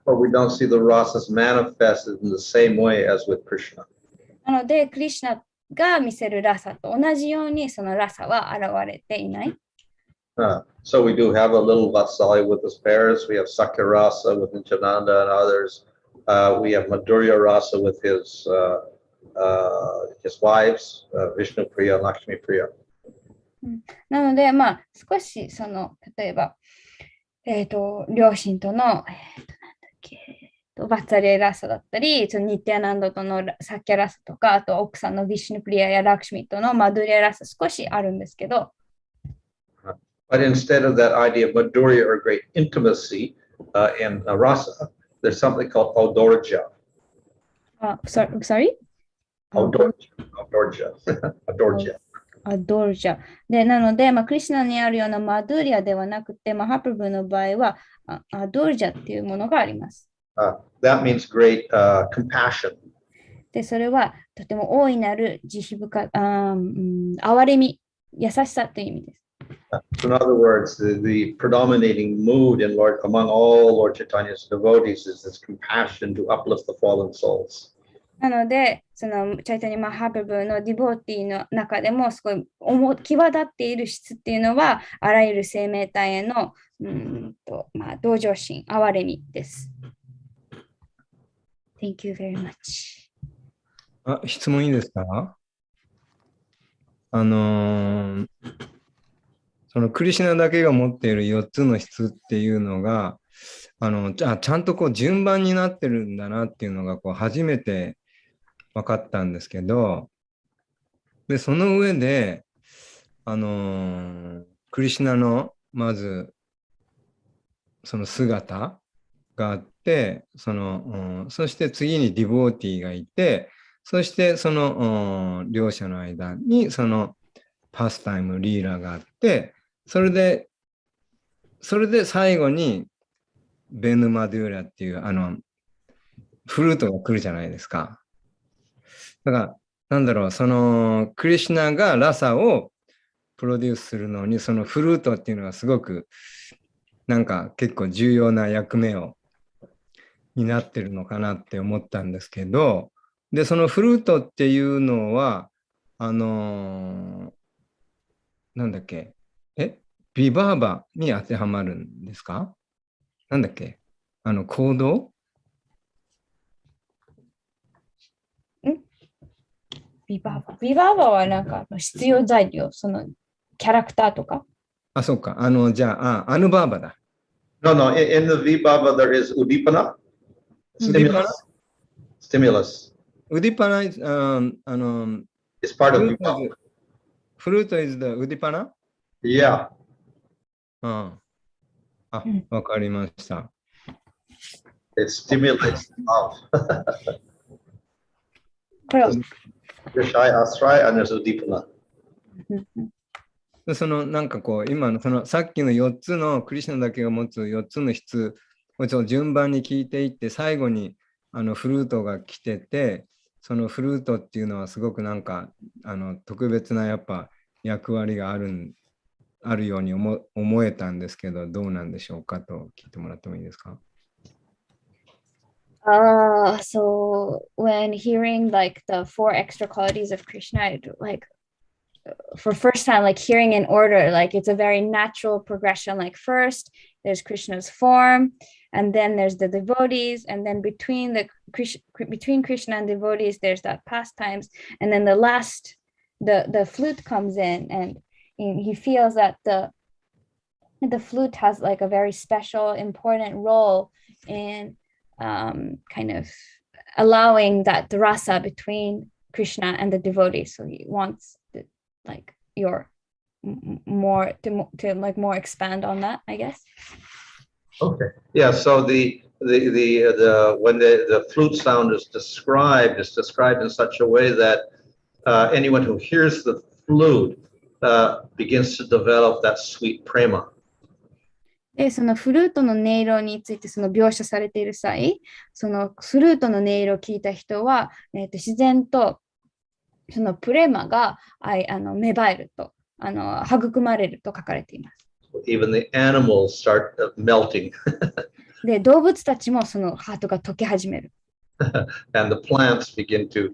But we don't see the rasas manifested in the same way as with Krishna. なので、クリシュナが見せるラサと同じようにそのラサは現れていない。So we do have a little Vatsalya with his parents. We have Sakya Rasa with Nityananda and others. We have Madhurya Rasa with his wives, Vishnu Priya and Lakshmi Priya. なので、まあ、少しその、例えば、両親との、なんだっけ、バッツァレラサだったり、そのニッティアナンドとのサッキャラサとか、あと奥さんのビシュヌプリアやラクシミとのマドゥリアラサ少しあるんですけど、But instead of that idea of Madhurya or great intimacy in rasa, there's something called Odorja. Sorry? Odorja. Odorja. アドルジャ。で、なので、まあ、クリシュナにあるようなマドゥリアではなくて、マハプルブの場合はアドルジャっていうものがあります。That means great compassion. で、それはとても大いなる慈悲深、憐れみ、優しさという意味です。In other words, the predominating mood among all Lord Chaitanya's devotees is this compassion to uplift the fallen souls. なので、そのチャイタニマハプルブのディボーティの中でもすごい際立っている質っていうのは、あらゆる生命体へのまあ、同情心、憐れみです。Thank you very much. 質問いいですか？そのクリシュナだけが持っている4つの質っていうのが、ちゃんとこう順番になってるんだなっていうのがこう初めて分かったんですけど、で、その上で、クリシュナのまず、その姿があって、そして次にディボーティーがいて、そしてその両者の間にそのパスタイム、リーラがあって、それで最後にベヌマドゥーラっていうフルートが来るじゃないですか。だからなんだろう、そのクリシュナがラサをプロデュースするのにそのフルートっていうのはすごくなんか結構重要な役目を担ってるのかなって思ったんですけど、でそのフルートっていうのはなんだっけ、ビバーバに当てはまるんですか？なんだっけ、行動？ビバーバはなんか必要材料、そのキャラクターとか。そうか。じゃあ、アヌバーバだ。No, in the Vibhava there is Udipana. Stimulus. Udipana is, It's part of Vibhava. Fruit is the Udipana? Yeah. わかりました。It stimulates love. Vishaya Asraya and there's Udipana. そのなんかこう今のそのさっきの4つのクリシュナだけが持つ4つの質を順番に聞いていって最後にフルートが来てて、そのフルートっていうのはすごくなんか特別なやっぱ役割があるように思えたんですけど、どうなんでしょうかと聞いてもらってもいいですか？So when hearing like the 4 extra qualities of Krishna, like for first time, like hearing in order, like it's a very natural progression. Like first there's Krishna's form, and then there's the devotees, and then between Krishna and devotees there's that pastimes, and then the last the flute comes in, and he feels that the flute has like a very special important role in kind of allowing that rasa between Krishna and the devotees. So he wants like your more to like more expand on that, I guess. Okay. Yeah. So the when the flute sound is described in such a way that anyone who hears the flute begins to develop that sweet prema. で、そのフルートの音色についてその描写されている際、そのフルートの音色を聞いた人は、自然とそのプレマが芽生えると育まれると書かれています。even the animals start melting で、動物たちもそのハートが溶け始める。and the plants begin to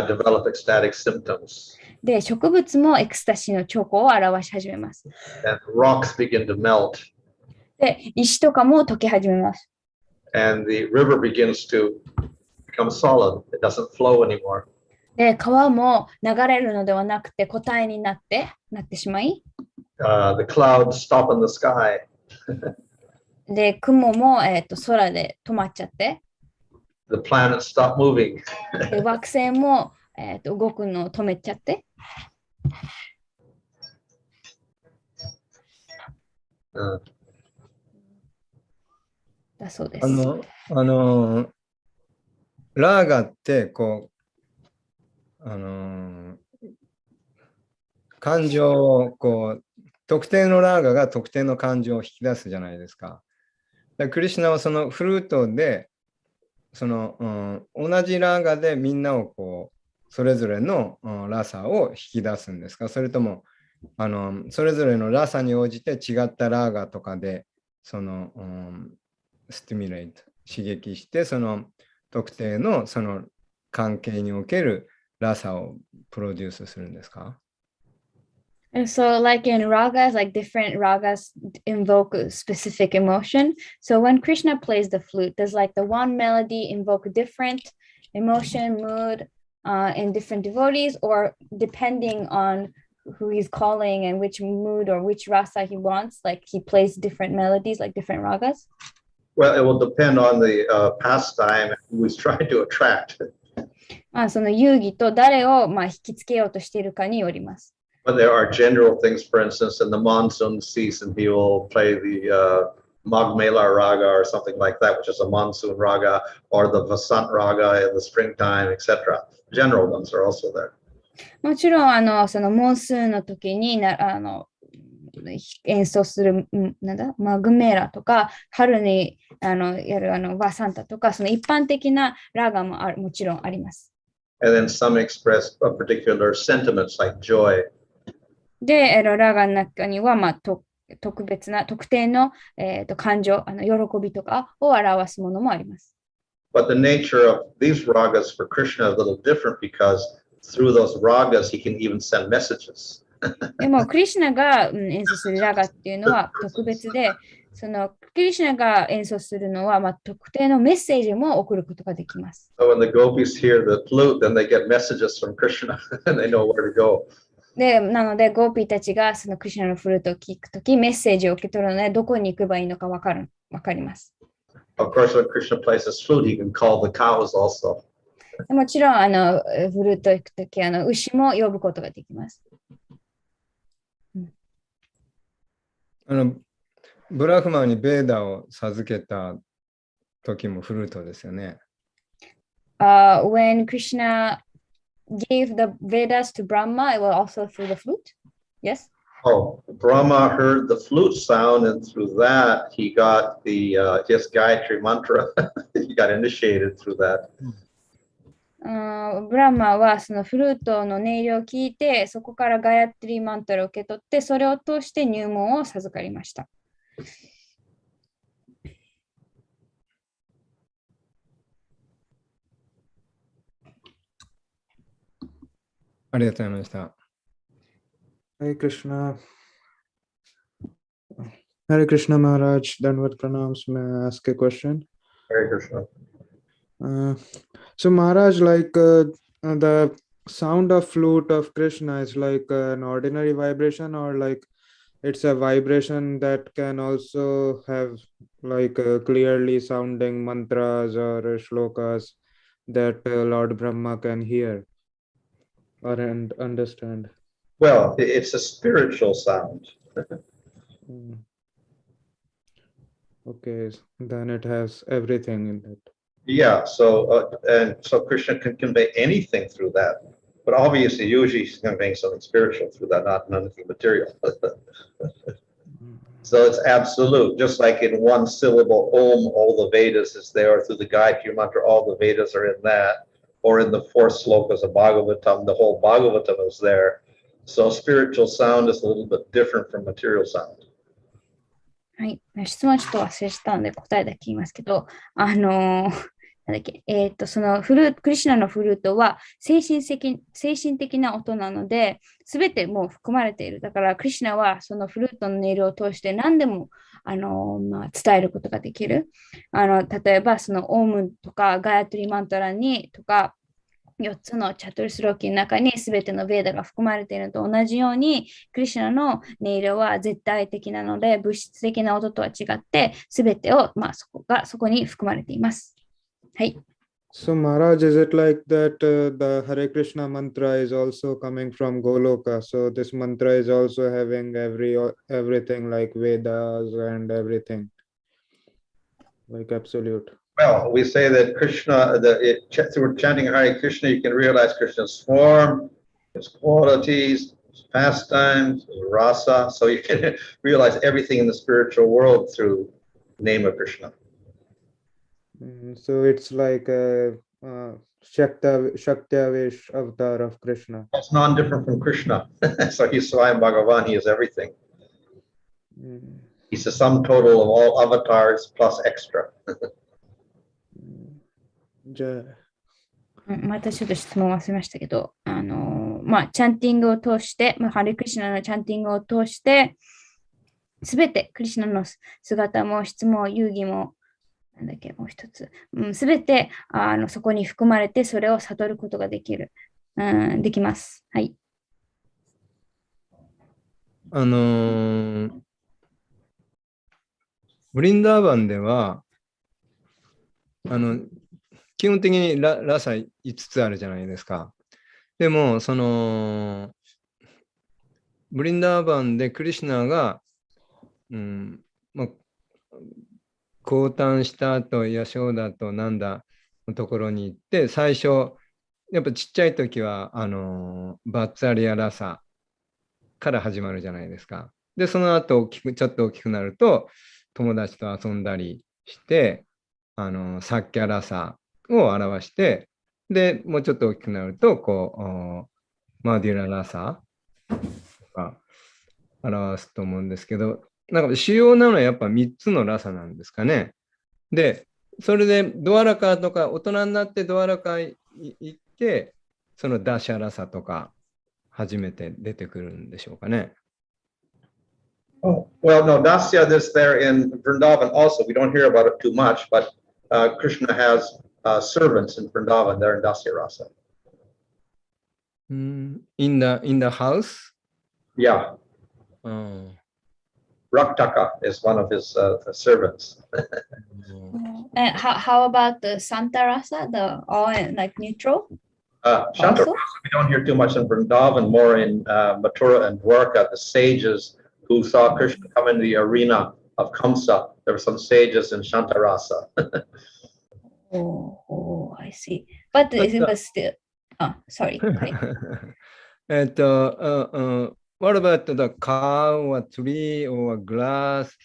develop ecstatic symptoms で、植物もエクスタシーの兆候を表し始めます。and rocks begin to melt で、石とかも溶け始めます。and the river begins to become solid. It doesn't flow anymore. で、川も流れるのではなくて固体になってしまい、The clouds stop in the sky で、雲も、空で止まっちゃって、the planets stop moving で惑星も、動くのを止めちゃって、だそうです。ラーガってこう、感情をこう、特定のラーガが特定の感情を引き出すじゃないですか。クリシュナはそのフルートで、その、同じラーガでみんなをこう、それぞれの、ラサを引き出すんですか？それとも、それぞれのラサに応じて違ったラーガとかで、その、スティミュレート、刺激して、その特定のその関係におけるラサをプロデュースするんですか？ And so, like in ragas, like different ragas invoke a specific emotion. So when Krishna plays the flute, does like the one melody invoke different emotion, mood in different devotees, or depending on who he's calling and which mood or which rasa he wants, like he plays different melodies, like different ragas? Well, it will depend on the pastime who he's trying to attract. その遊戯と誰を引きつけようとしているかによります。But there are general things, for instance, in the monsoon season, he will play the Magmela raga or something like that, which is a monsoon raga, or the Vasant raga in the springtime, etc. General ones are also there. もちろんそのモンスーンの時に演奏するマグメーラとか春にやるバサンタとかその一般的なラガももちろんあります。And then some express particular sentiments like joy. で、ラガの中には、特別な特定の、感情、喜びとかを表すものもあります。But the nature of these ragas for Krishna is a little different because through those ragas he can even send messages. でも、クリシュナが演奏するラガっていうのは特別で、そのクリシュナが演奏するのは、特定のメッセージも送ることができます。So when the gopis hear the flute, then they get messages from Krishna and they know where to go. で、なので、ゴーピーたちがそのクリシュナのフルートを聞くとき、メッセージを受け取るので、どこに行けばいいのかわかります。Of course, when Krishna plays his flute, he can call the cows also. もちろん、フルート行くとき、牛も呼ぶことができます。ブラフマンにベーダを授けた時もフルートですよね。When Krishna gave the Vedas to Brahma, it was also through the flute. Yes? Oh, Brahma heard the flute sound, and through that, he got the his Gayatri mantra. He got initiated through that. ブラマはそのフルートの音色を聞いて、そこからガヤトリーマントラを受け取って、それを通して入門を授かりました。ありがとうございました。Hare Krishna. Hare Krishna Maharaj, Dandavat Pranams. May I ask a question? Hare Krishna. So Maharaj, like the sound of flute of Krishna is like an ordinary vibration, or like it's a vibration that can also have like clearly sounding mantras or shlokas that Lord Brahma can hear or understand? Well, it's a spiritual sound. Okay, then it has everything in it. Yeah, so Krishna can convey anything through that, but obviously, usually he's conveying something spiritual through that, not anything material. So it's absolute, just like in one syllable Om, all the Vedas is there. Through the Gayatri mantra, all the Vedas are in that. Or in the fourth slokas of Bhagavatam, the whole Bhagavatam is there. So spiritual sound is a little bit different from material sound. はい。質問はちょっと忘れてたので答えだけ言いますけど、なんだっけ、そのクリシュナのフルートは精神的な音なので、すべてもう含まれている。だから、クリシュナはそのフルートの音色を通して何でも、伝えることができる。例えば、そのオームとかガヤトリマントラにとか、4つのチャトルスローキの中に全てのベーダが含まれているのと同じように、クリシュナの音色は絶対的なので、物質的な音とは違って、全てを、そこに含まれています。はい。So Maharaj, is it like that the Hare Krishna mantra is also coming from Goloka? So this mantra is also having everything like Vedas and everything, like absolute. Well, we say that Krishna, through chanting Hare Krishna, you can realize Krishna's form, his qualities, his pastimes, his rasa. So you can realize everything in the spiritual world through the name of Krishna. So it's like a Shaktavesh avatar of Krishna. It's non-different from Krishna. So he's Swami Bhagavan, he is everything. He's the sum total of all avatars plus extra. またちょっと質問忘れましたけど、チャンティングを通して、ハレクリシュナのチャンティングを通して、すべてクリシュナの姿も質も遊戯も、なんだっけ、もう一つ、すべてそこに含まれて、それを悟ることができる、できます。はい。ブリンダーバンでは、基本的にラサ5つあるじゃないですか。でも、その、ブリンダーバンでクリシュナが、降誕した後、ヤショーダとなんだのところに行って、最初、やっぱちっちゃい時は、バッツァリアラサから始まるじゃないですか。で、その後ちょっと大きくなると、友達と遊んだりして、サッキャラサを表して、で、もうちょっと大きくなると、こう、マディララサとか表すと思うんですけど、なんか主要なのはやっぱ3つのラサなんですかね。で、それでドアラカとか、大人になってドアラカ行って、そのダシャラサとか初めて出てくるんでしょうかね。Oh, well, no, Dasya is there in Vrindavan also. We don't hear about it too much, but Krishna has servants in Vrindavan. They're in Dasya Rasa. In the house? Yeah. Raktaka is one of his servants. And how about the Santa Rasa, the all like neutral? Shanta Rasa, we don't hear too much in Vrindavan, more in Mathura and Dwarka, the sages who saw Krishna come into the arena of Kamsa. There were some sages in Shanta Rasa. Oh, I see. But it was still, sorry. What about the cow or tree or grass?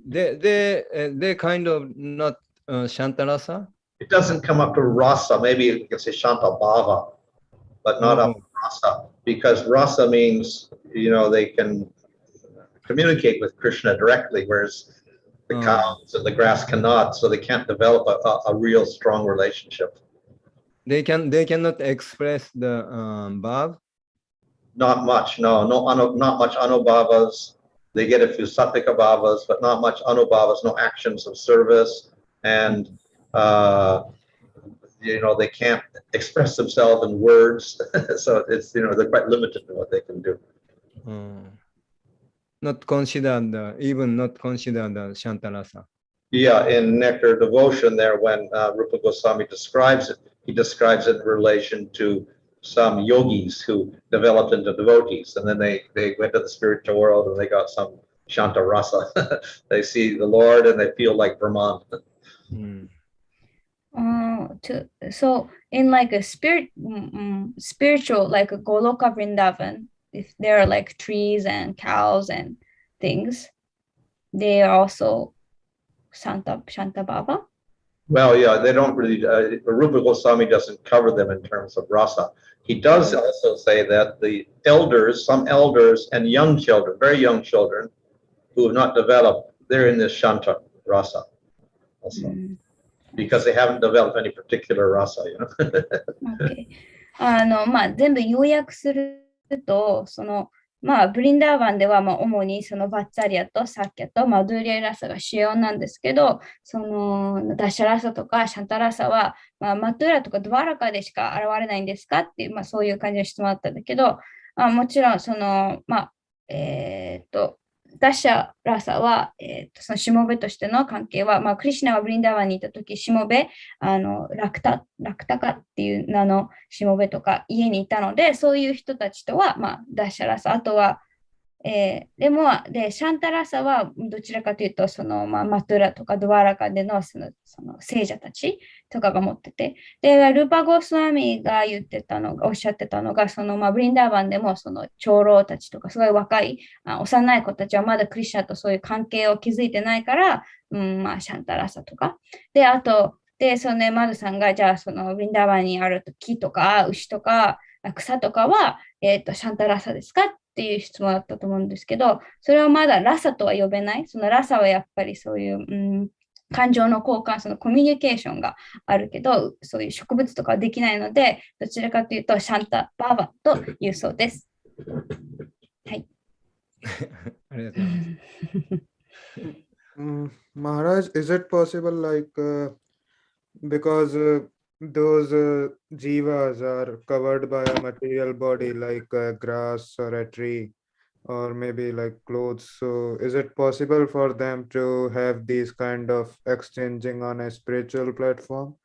They kind of not Shantarasa? It doesn't come up to rasa. Maybe you can say Shanta Bhava, but not up to rasa, because rasa means, they can communicate with Krishna directly, whereas the cows and the grass cannot, so they can't develop a real strong relationship. They cannot express the bhav? Not much, no, not much anubhavas. They get a few sattvika bhavas, but not much anubhavas, no actions of service, and they can't express themselves in words. So it's they're quite limited in what they can do. Not considered, even not considered Shantarasa. Yeah, in Nectar Devotion there, when Rupa Goswami describes it, he describes it in relation to some yogis who developed into devotees, and then they went to the spiritual world and they got some Shanta Rasa. They see the Lord and they feel like Brahman. So in like a spiritual, like a Goloka Vrindavan, if there are like trees and cows and things, they are also Shanta Bhava? Well, yeah, they don't really, Rupa Goswami doesn't cover them in terms of rasa. He does also say that the elders, some elders and young children, very young children, who have not developed, they're in this Shanta Rasa also, because they haven't developed any particular rasa, you know. OK 全部要約すると、ブリンダーバンでは、主にそのバッツァリアとサッキャとマドゥリアラサが主要なんですけど、ダッシャラサとかシャンタラサは、マトゥーラとかドワラカでしか現れないんですかっていう、そういう感じの質問だったんだけど、もちろん、ダッシャラサは、そのしもべとしての関係は、クリシュナがブリンダーバンにいたとき、しもべ、ラクタカっていう名のしもべとか家にいたので、そういう人たちとは、ダッシャラサ、あとは、で、シャンタラサはどちらかというと、マトゥラとかドワラカでのその聖者たちとかが持ってて、で、ルーパゴスワミがおっしゃってたのが、ブリンダーバンでも、長老たちとか、すごい若い、幼い子たちはまだクリシュナとそういう関係を築いてないから、シャンタラサとか。で、あと、マドさんが、じゃあ、ブリンダーバンにある木とか、牛とか、草とかは、シャンタラサですかっていう質問だったと思うんですけど、それをまだラサとは呼べない。そのラサはやっぱりそういう、感情の交換、コミュニケーションがあるけど、そういう植物とかはできないので、どちらかというとシャンタバーバというそうです。はい。ありがとうございます。Maharaj, is it possible like because those jivas are covered by a material body like grass or a tree or maybe like clothes, so is it possible for them to have these kind of exchanging on a spiritual platform?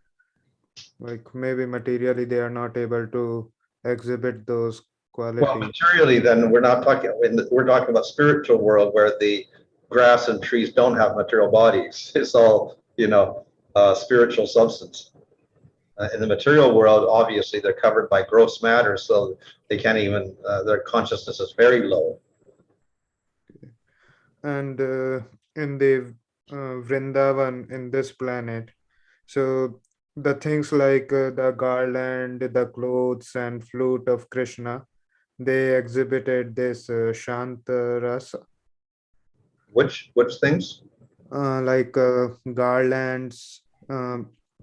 Like maybe materially they are not able to exhibit those Well, qualities. materially, then we're not talking. We're talking about spiritual world where the grass and trees don't have material bodies. It's all, you know, spiritual substance. In the material world, obviously, they're covered by gross matter, so they can't even. Their consciousness is very low. And in the Vrindavan in this planet, so the things like the garland, the clothes and flute of Krishna, they exhibited this Shanta Rasa. Which things? Like garlands,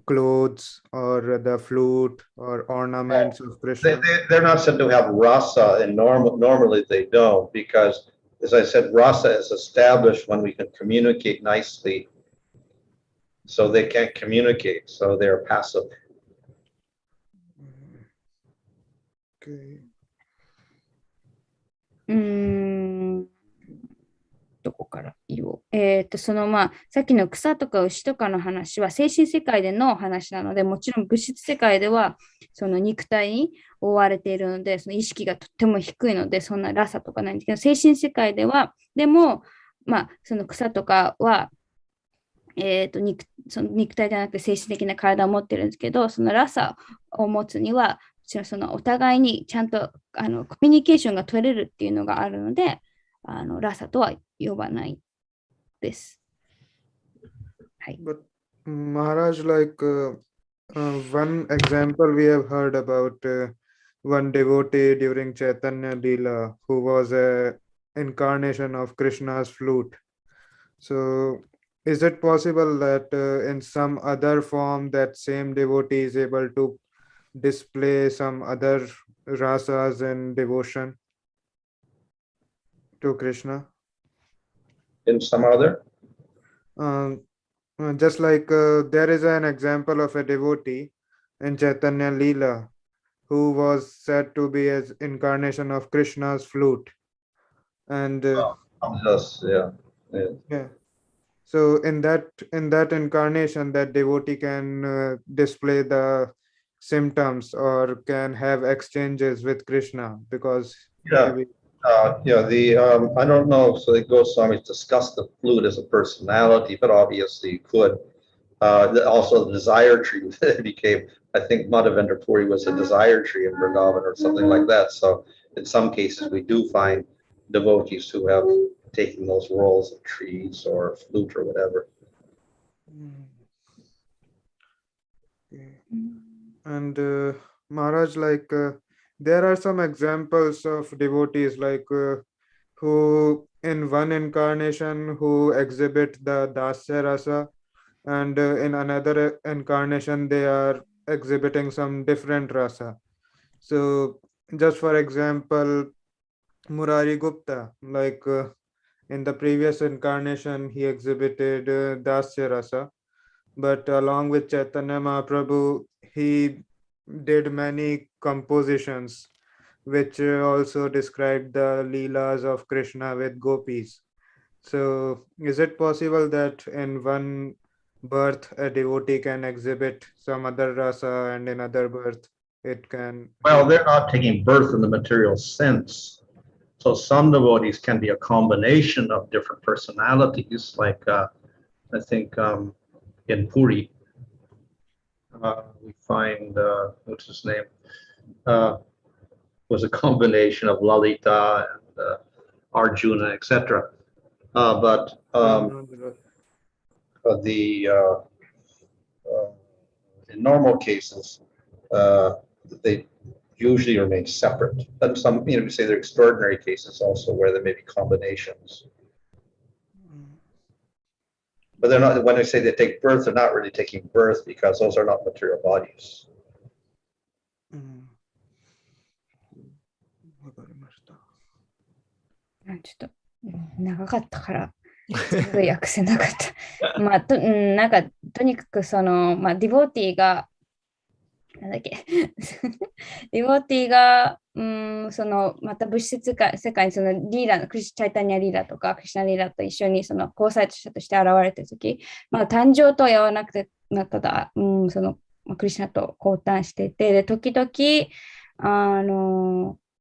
clothes, or the flute or ornaments of Krishna. They're not said to have rasa, and normally they don't, because, as I said, rasa is established when we can communicate nicely. So they can't communicate, so they're passive. Okay. どこから言おう。さっきの草とか牛とかの話は精神世界での話なので、もちろん物質世界ではその肉体に覆われているので、その意識がとっても低いので、そんなラサとかないんですけど、精神世界では、でも、その草とかは、その肉体じゃなくて精神的な体を持ってるんですけど、そのラサを持つには、そのお互いにちゃんとコミュニケーションが取れるっていうのがあるので、ラサとは呼ばないです。はい。But Maharaj, like one example we have heard about one devotee during Chaitanya Leela who was a incarnation of Krishna's flute. So is it possible that in some other form that same devotee is able to display some other rasas in devotion to Krishna? In some other? Just like there is an example of a devotee in Chaitanya Leela who was said to be as incarnation of Krishna's flute. And yeah. So in that incarnation, that devotee can display the symptoms or can have exchanges with Krishna because maybe. I don't know. So the Goswamis discussed the flute as a personality, but obviously you could. Also, the desire tree became, I think, Madhavendra Puri was a desire tree in Vrindavan or something like that. So in some cases, we do find devotees who have taken those roles of trees or flute or whatever. And Maharaj, like there are some examples of devotees like who in one incarnation who exhibit the Dasya Rasa, and in another incarnation they are exhibiting some different rasa. So just for example, Murari Gupta, like in the previous incarnation he exhibited Dasya Rasa, but along with Chaitanya Mahaprabhu he did many compositions which also described the leelas of Krishna with gopis. So is it possible that in one birth a devotee can exhibit some other rasa, and in other birth it can Well, they're not taking birth in the material sense. So some devotees can be a combination of different personalities, like I think in Puri, we find, what's his name, was a combination of Lalita and Arjuna, etc. But in normal cases, they usually remain separate. But some, we say there are extraordinary cases also where there may be combinations. But they're not, when they say they take birth, they're not really taking birth because those are not material bodies. わかりました。ちょっと長かったから全部訳せなかった。まあなんかとにかくその、まあ、ディボーティーがなんだっけディボーティーがそのまた物質世界にそのリーラのチャイタニアリーラとかクリシュナリーラと一緒にその交際者として現れたとき、まあ、誕生とは言わなくてただ、そのクリシュナと交換していて、で時々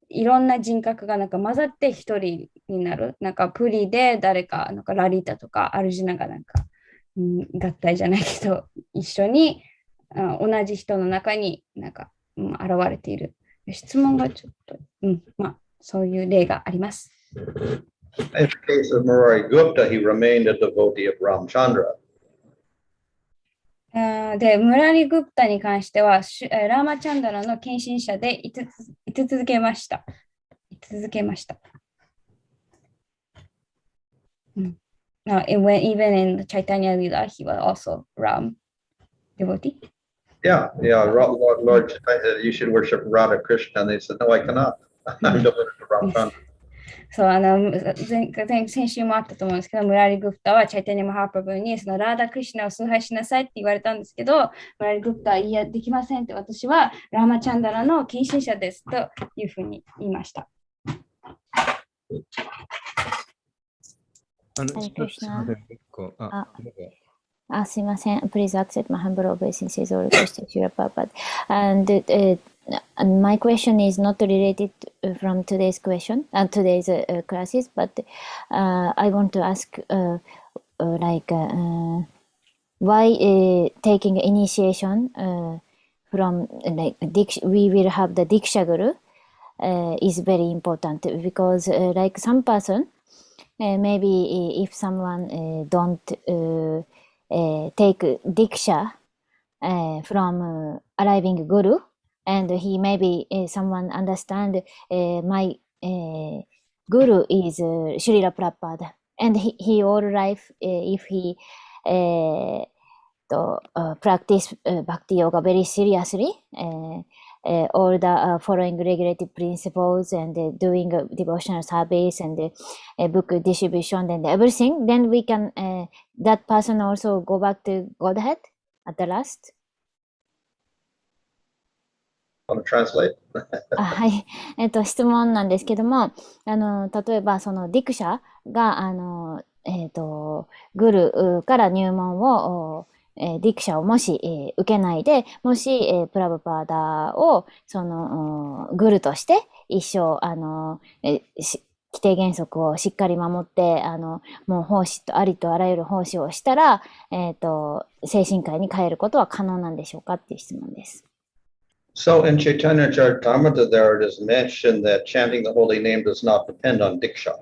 いろんな人格がなんか混ざって一人になる。なんかプリで誰か、なんかラリータとかアルジュナがなんか、合体じゃないけど、一緒に同じ人の中になんか、現れている。質問がちょっと、まあそういう例があります。In the case of Murari Gupta, he remained a devotee of Ramchandra. で、ムラリ・グプタに関しては、ラーマチャンダラの献身者でい続けました。Even in the Chaitanya Lila, he was also Ram devotee. Yeah, Lord Chaitanya, you should worship Radha Krishna. And they said, no, I cannot. I'm devoted to Ramchandra. そう先週もあったと思うんですけど、ムラリ・グプタはチャイタニア・マハプラブにそのラーダ・クリシュナを崇拝しなさいって言われたんですけど、ムラリ・グプタはいや、できませんって、私はラーマチャンダラの献身者ですというふうに言いました。すいません。Please accept my humble obeisances or request to your purpose. And my question is not related from today's question and today's classes, but I want to ask why taking initiation from we will have the Diksha Guru is very important because like some person maybe if someone don't take Diksha from arriving Guru, and he maybe someone understand my Guru is Srila Prabhupada, and he all life if he practice Bhakti Yoga very seriously, all the following regulated principles and doing devotional service and book distribution and everything, then we can that person also go back to Godhead at the last. Translate. はい。質問なんですけども、例えばそのディクシャがグルから入門をディクシャをもし、受けないで、もし、プラブパーダをそのグルとして一生規定原則をしっかり守って、もう奉仕とありとあらゆる奉仕をしたら、精神科医に帰ることは可能なんでしょうかっていう質問です。So in Chaitanya Charitamrita, there it is mentioned that chanting the holy name does not depend on Diksha.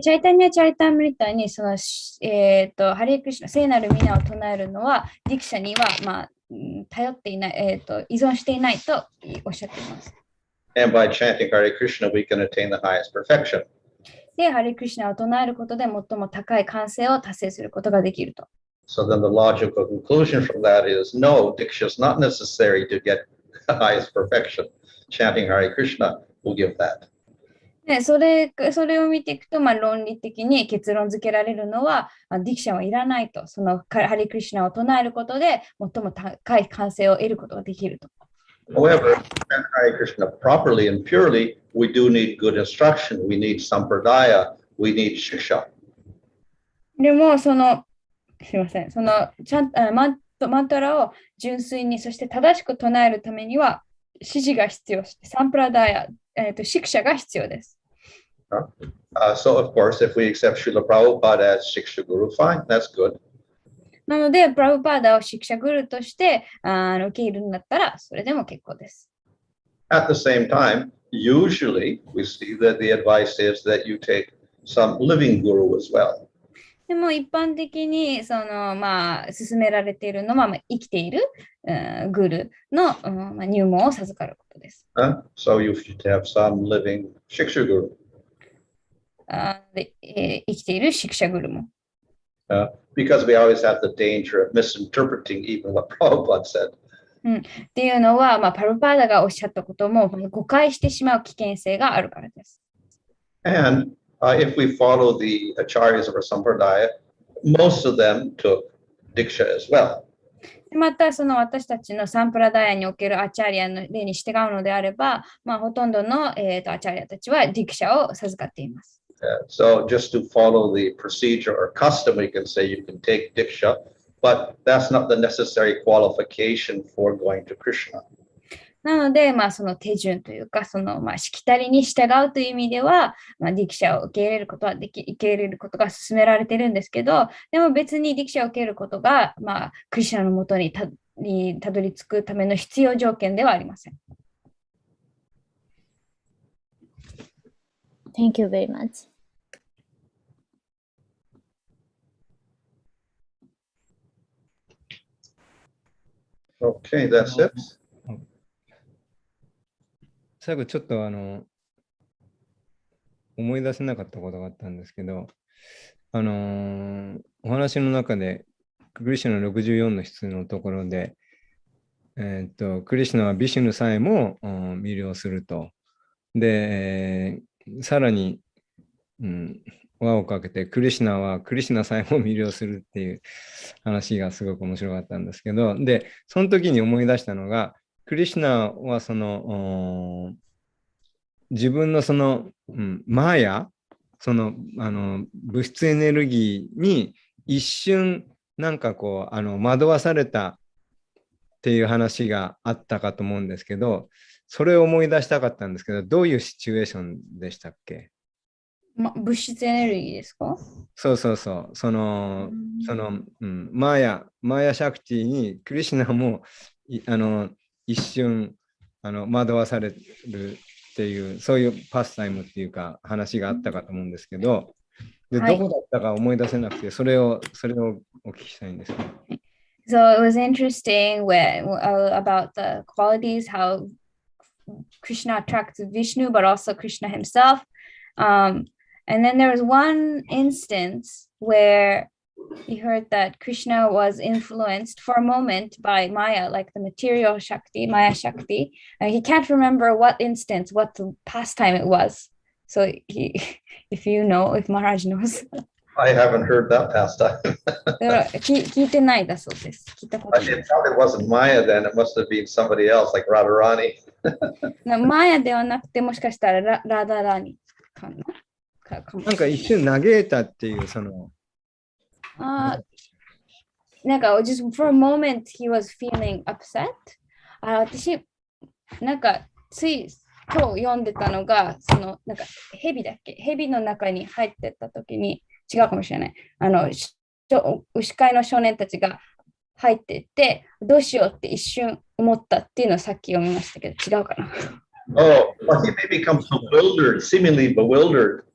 チャイタニア・チャリタムリタにその、ハレクリシュナ、聖なる皆を唱えるのは、ディクシャには、まあ、頼っていない、依存していないとおっしゃっています。And by chanting Hare Krishna, we can attain the highest perfection. で、ハリクリシナを唱えることで最も高い完成を達成することができると。So then the logical conclusion from that is no, Diksha is not necessary to get the highest perfection. Chanting Hare Krishna will give that. でそれを見ていくと、論理的に結論付けられるのは、ディクシャンはいらないと。そのハリクリシナを唱えることで最も高い完成を得ることができると。However, to chant Hare Krishna properly and purely, we do need good instruction. We need sampradaya. We need shiksha. でも、すみません、マントラを純粋に、そして正しく唱えるためには、指示が必要して、サンプラダヤ、シクシャが必要です。So, of course, if we accept Srila Prabhupada as Shiksha Guru, fine, that's good. なので、プラブパーダをシクシャグルとして受け入れるんだったら、それでも結構です。At the same time, usually we see that the advice is that you take some living guru as well. でも一般的に勧められているのは、生きている、グルの、入門を授かることです。So you should have some living Shiksha guru. で生きているシクシャグルも。Because we always have the danger of misinterpreting even what Prabhupada said. っていうのは、パルパーダがおっしゃったことも誤解してしまう危険性があるからです。And if we follow the acharyas of our sampradaya, most of them took diksha as well. また、私たちのサンプラダヤにおけるアチャリアの例に従うのであれば、ほとんどの、アチャリアたちはディクシャを授かっています。So just to follow the procedure or custom, we can say you can take diksha, but that's not the necessary qualification for going to Krishna. なので、その手順というか、しきたりに従うという意味では、ディクシャを受け入れることが勧められているんですけど、でも別にディクシャを受けることが、クリシュナのもとにたどり着くための必要条件ではありません。Thank you very much. Okay, that's it. 最後ちょっと思い出せなかったことがあったんですけど、お話の中でクリシュナの64の質のところで、クリシュナはビシュヌさえも魅了すると。で、さらに、輪をかけてクリシュナはクリシュナさえも魅了するっていう話がすごく面白かったんですけど、で、その時に思い出したのが、クリシュナは自分のマーヤ、物質エネルギーに一瞬惑わされたっていう話があったかと思うんですけど、それを思い出したかったんですけど、どういうシチュエーションでしたっけ？物質エネルギーですか？そう。マーヤシャクティにクリシュナも一瞬惑わされるっていう、そういうパスタイムっていうか話があったかと思うんですけど、で、どこだったか思い出せなくて、それをお聞きしたいんです。So it was interesting about the qualities, how Krishna attracts Vishnu, but also Krishna himself. And then there was one instance where he heard that Krishna was influenced for a moment by Maya, like the material Shakti, Maya Shakti. He can't remember what instance, what pastime it was. So if Maharaj knows. I haven't heard that pastime. 聞いてないだそうです。聞いたことない。It probably wasn't Maya then. It must have been somebody else, like Radharani. マヤではなくて、もしかしたらラダラニかな。なんか一瞬嘆いたっていうjust for a moment he was feeling upset. 私つい今日読んでたのが蛇だっけ？蛇の中に入ってった時に違うかもしれない。牛飼いの少年たちが入っていってどうしようって一瞬思ったっていうのをさっき読みましたけど違うかな。Oh, well, he may become bewildered, seemingly bewildered.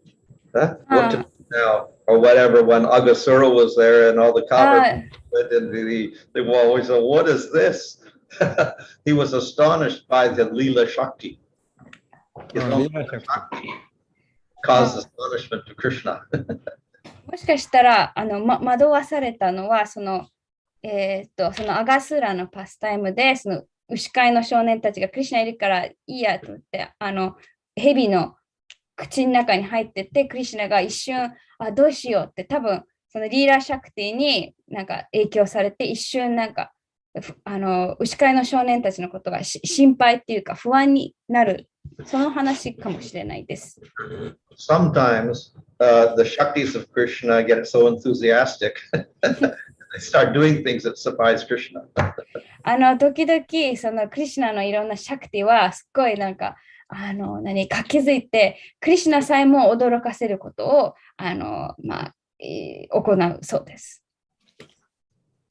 What to do now? Or whatever, when Agasura was there and all the copper, and they were always said, what is this? He was astonished by the Leela Shakti. caused astonishment to Krishna. もしかしたら惑わされたのはそのアガスーラのパスタイムでその牛飼いの少年たちがクリシュナいるからいいやと思って蛇の口の中に入ってってクリシュナが一瞬どうしようって多分そのリーラーシャクティになんか影響されて一瞬なんか牛飼いの少年たちのことが心配っていうか不安になるその話かもしれないです。Sometimes the Shaktis of Krishna get so enthusiastic they start doing things that surprise Krishna. 時々そのクリシュナのいろんなシャクティはすっごいなんか活気づいてクリシュナさえも驚かせることを行うそうです。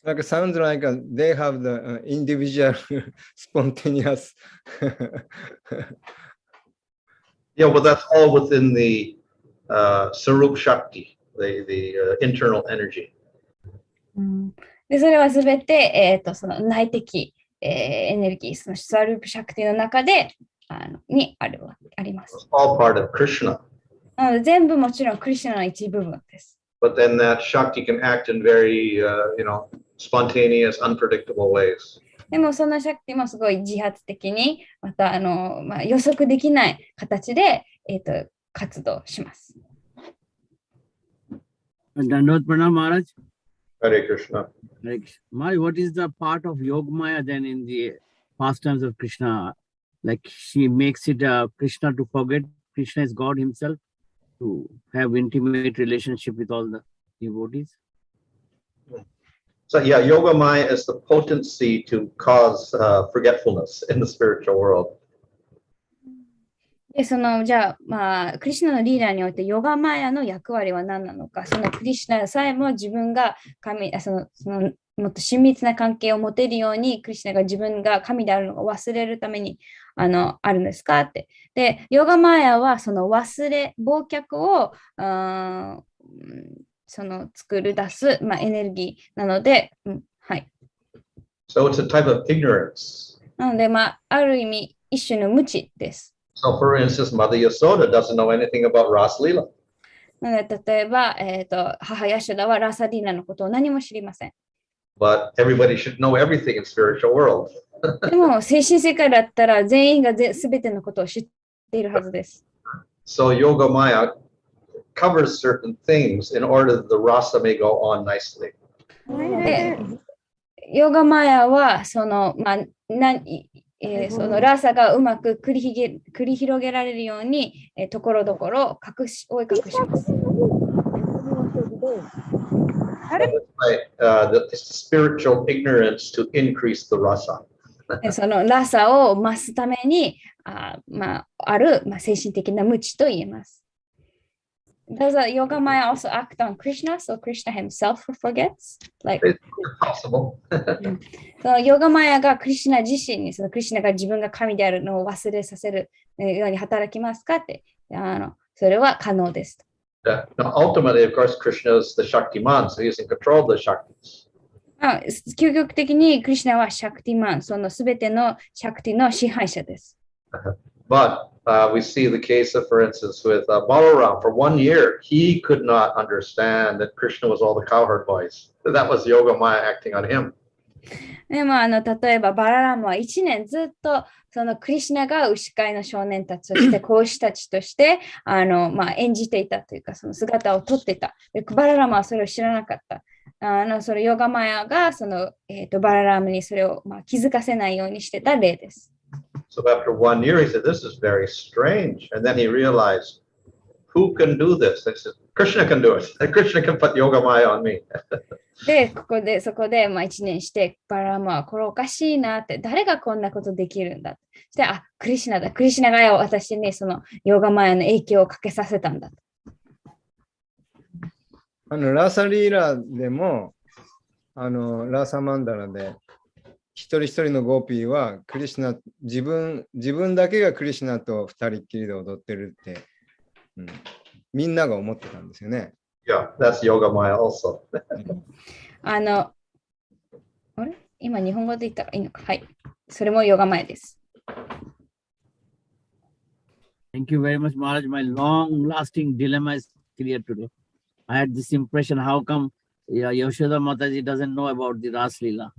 Like sounds like they have the individual spontaneous. Yeah, well, that's all within the Sarup Shakti, the internal energy. でそれはすべて、その内的、エネルギー、そのスワループシャクティの中でにあります。It's all part of Krishna. なので全部もちろんクリシュナの一部分です。But then that Shakti can act in very, spontaneous, unpredictable ways. でもそのシャクティもすごい自発的にまた予測できない形で、活動します。Dandot Pranam Maharaj. Hare Krishna. Maharaj, what is the part of Yogamaya then in the pastimes of Krishna? Like she makes it Krishna to forget Krishna is God himself, to have intimate relationship with all the devotees? So yeah, Yogamaya is the potency to cause forgetfulness in the spiritual world. でじゃあ、クリシュナのリーダーにおいてヨガマヤの役割は何なのか、そのクリシュナさえも自分がそのもっと親密な関係を持てるようにクリシュナが自分が神であるのを忘れるためにあるんですかって。で、ヨガマヤはその忘却をその作り出す、エネルギーなので、はい。So it's a type of ignorance. なので、ある意味一種の無知です。So for instance, Mother Yasoda doesn't know anything about Rasa Leela. なので、例えば、母ヤシュダはラサディーナのことを何も知りません。But everybody should know everything in spiritual world. でも、精神世界だったら全員がすべてのことを知っているはずです。So Yogamaya covers certain things in order that the rasa may go on nicely. で、ヨガマヤはそのそのラーサがうまく繰り広げられるように、ところどころ覆い隠します。The spiritual ignorance to increase the rasa. そのラーサを増すためにある、精神的な無知と言えます。Does Yoga Maya also act on Krishna? So Krishna himself forgets? Like, It's possible. そのヨガマヤがクリシュナ自身にそのクリシュナが自分が神であるのを忘れさせるように働きますかって、それは可能です。Now, ultimately, of course, Krishna is the Shaktiman, so he's in control of the Shaktis. 究極的にクリシュナはシャクティマン、そのすべてのシャクティの支配者です。But we see the case of, for instance, with Balaram. For 1 year, he could not understand that Krishna was all the cowherd boys. That was Yogamaya acting on him. でも例えばバララムは1年ずっとそのクリシュナが牛飼いの少年たちとして孔子たちとして演じていたというかその姿をとっていた。でバララムはそれを知らなかった。そのヨガマヤがその、バララムにそれを、気づかせないようにしてた例です。So after 1 year, he said, "This is very strange." And then he realized, "Who can do this?" They said, "Krishna can do it. Krishna can put Yogamaya on me." で、そこで、1年して、バララムはこれおかしいなって、誰がこんなことできるんだって。そして、クリシュナだ。クリシュナが私にそのヨガマヤの影響をかけさせたんだ。ラーサリーラでも、ラーサマンダラで、一人一人のゴーピーはクリシュナ、自分だけがクリシュナと二人っきりで踊ってるって、みんなが思ってたんですよね。Yeah, that's Yogamaya also. あれ今日本語で言ったらいいのか。はい。それもヨガマヤです。Thank you very much, Maharaj. My long-lasting dilemma is clear today. I had this impression, how come Yashoda Mataji doesn't know about the Ras Leela?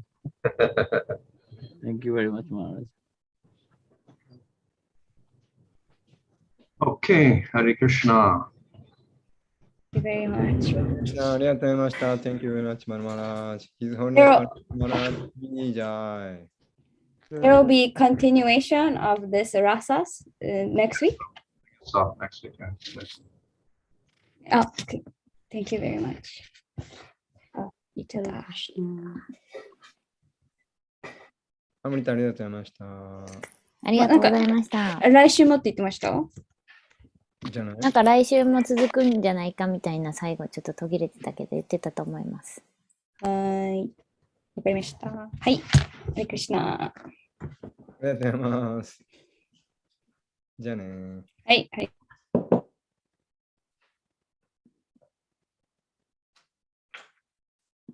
Thank you very much, Maharaj. Okay, Hare Krishna. Thank you very much. ありがとうございました。Thank you very much, Maharaj. His Holiness Maharaj. Jai. There will be continuation of this rasas next week. So next week. Oh, okay. Thank you very much.アムリタありがとうございました。ありがとうございました。来週もって言ってましたじゃないなんか来週も続くんじゃないかみたいな最後ちょっと途切れてたけど言ってたと思います。はい。わかりました。はい。ハレクリシナ。ありがとうございます。じゃあね。はい。はい。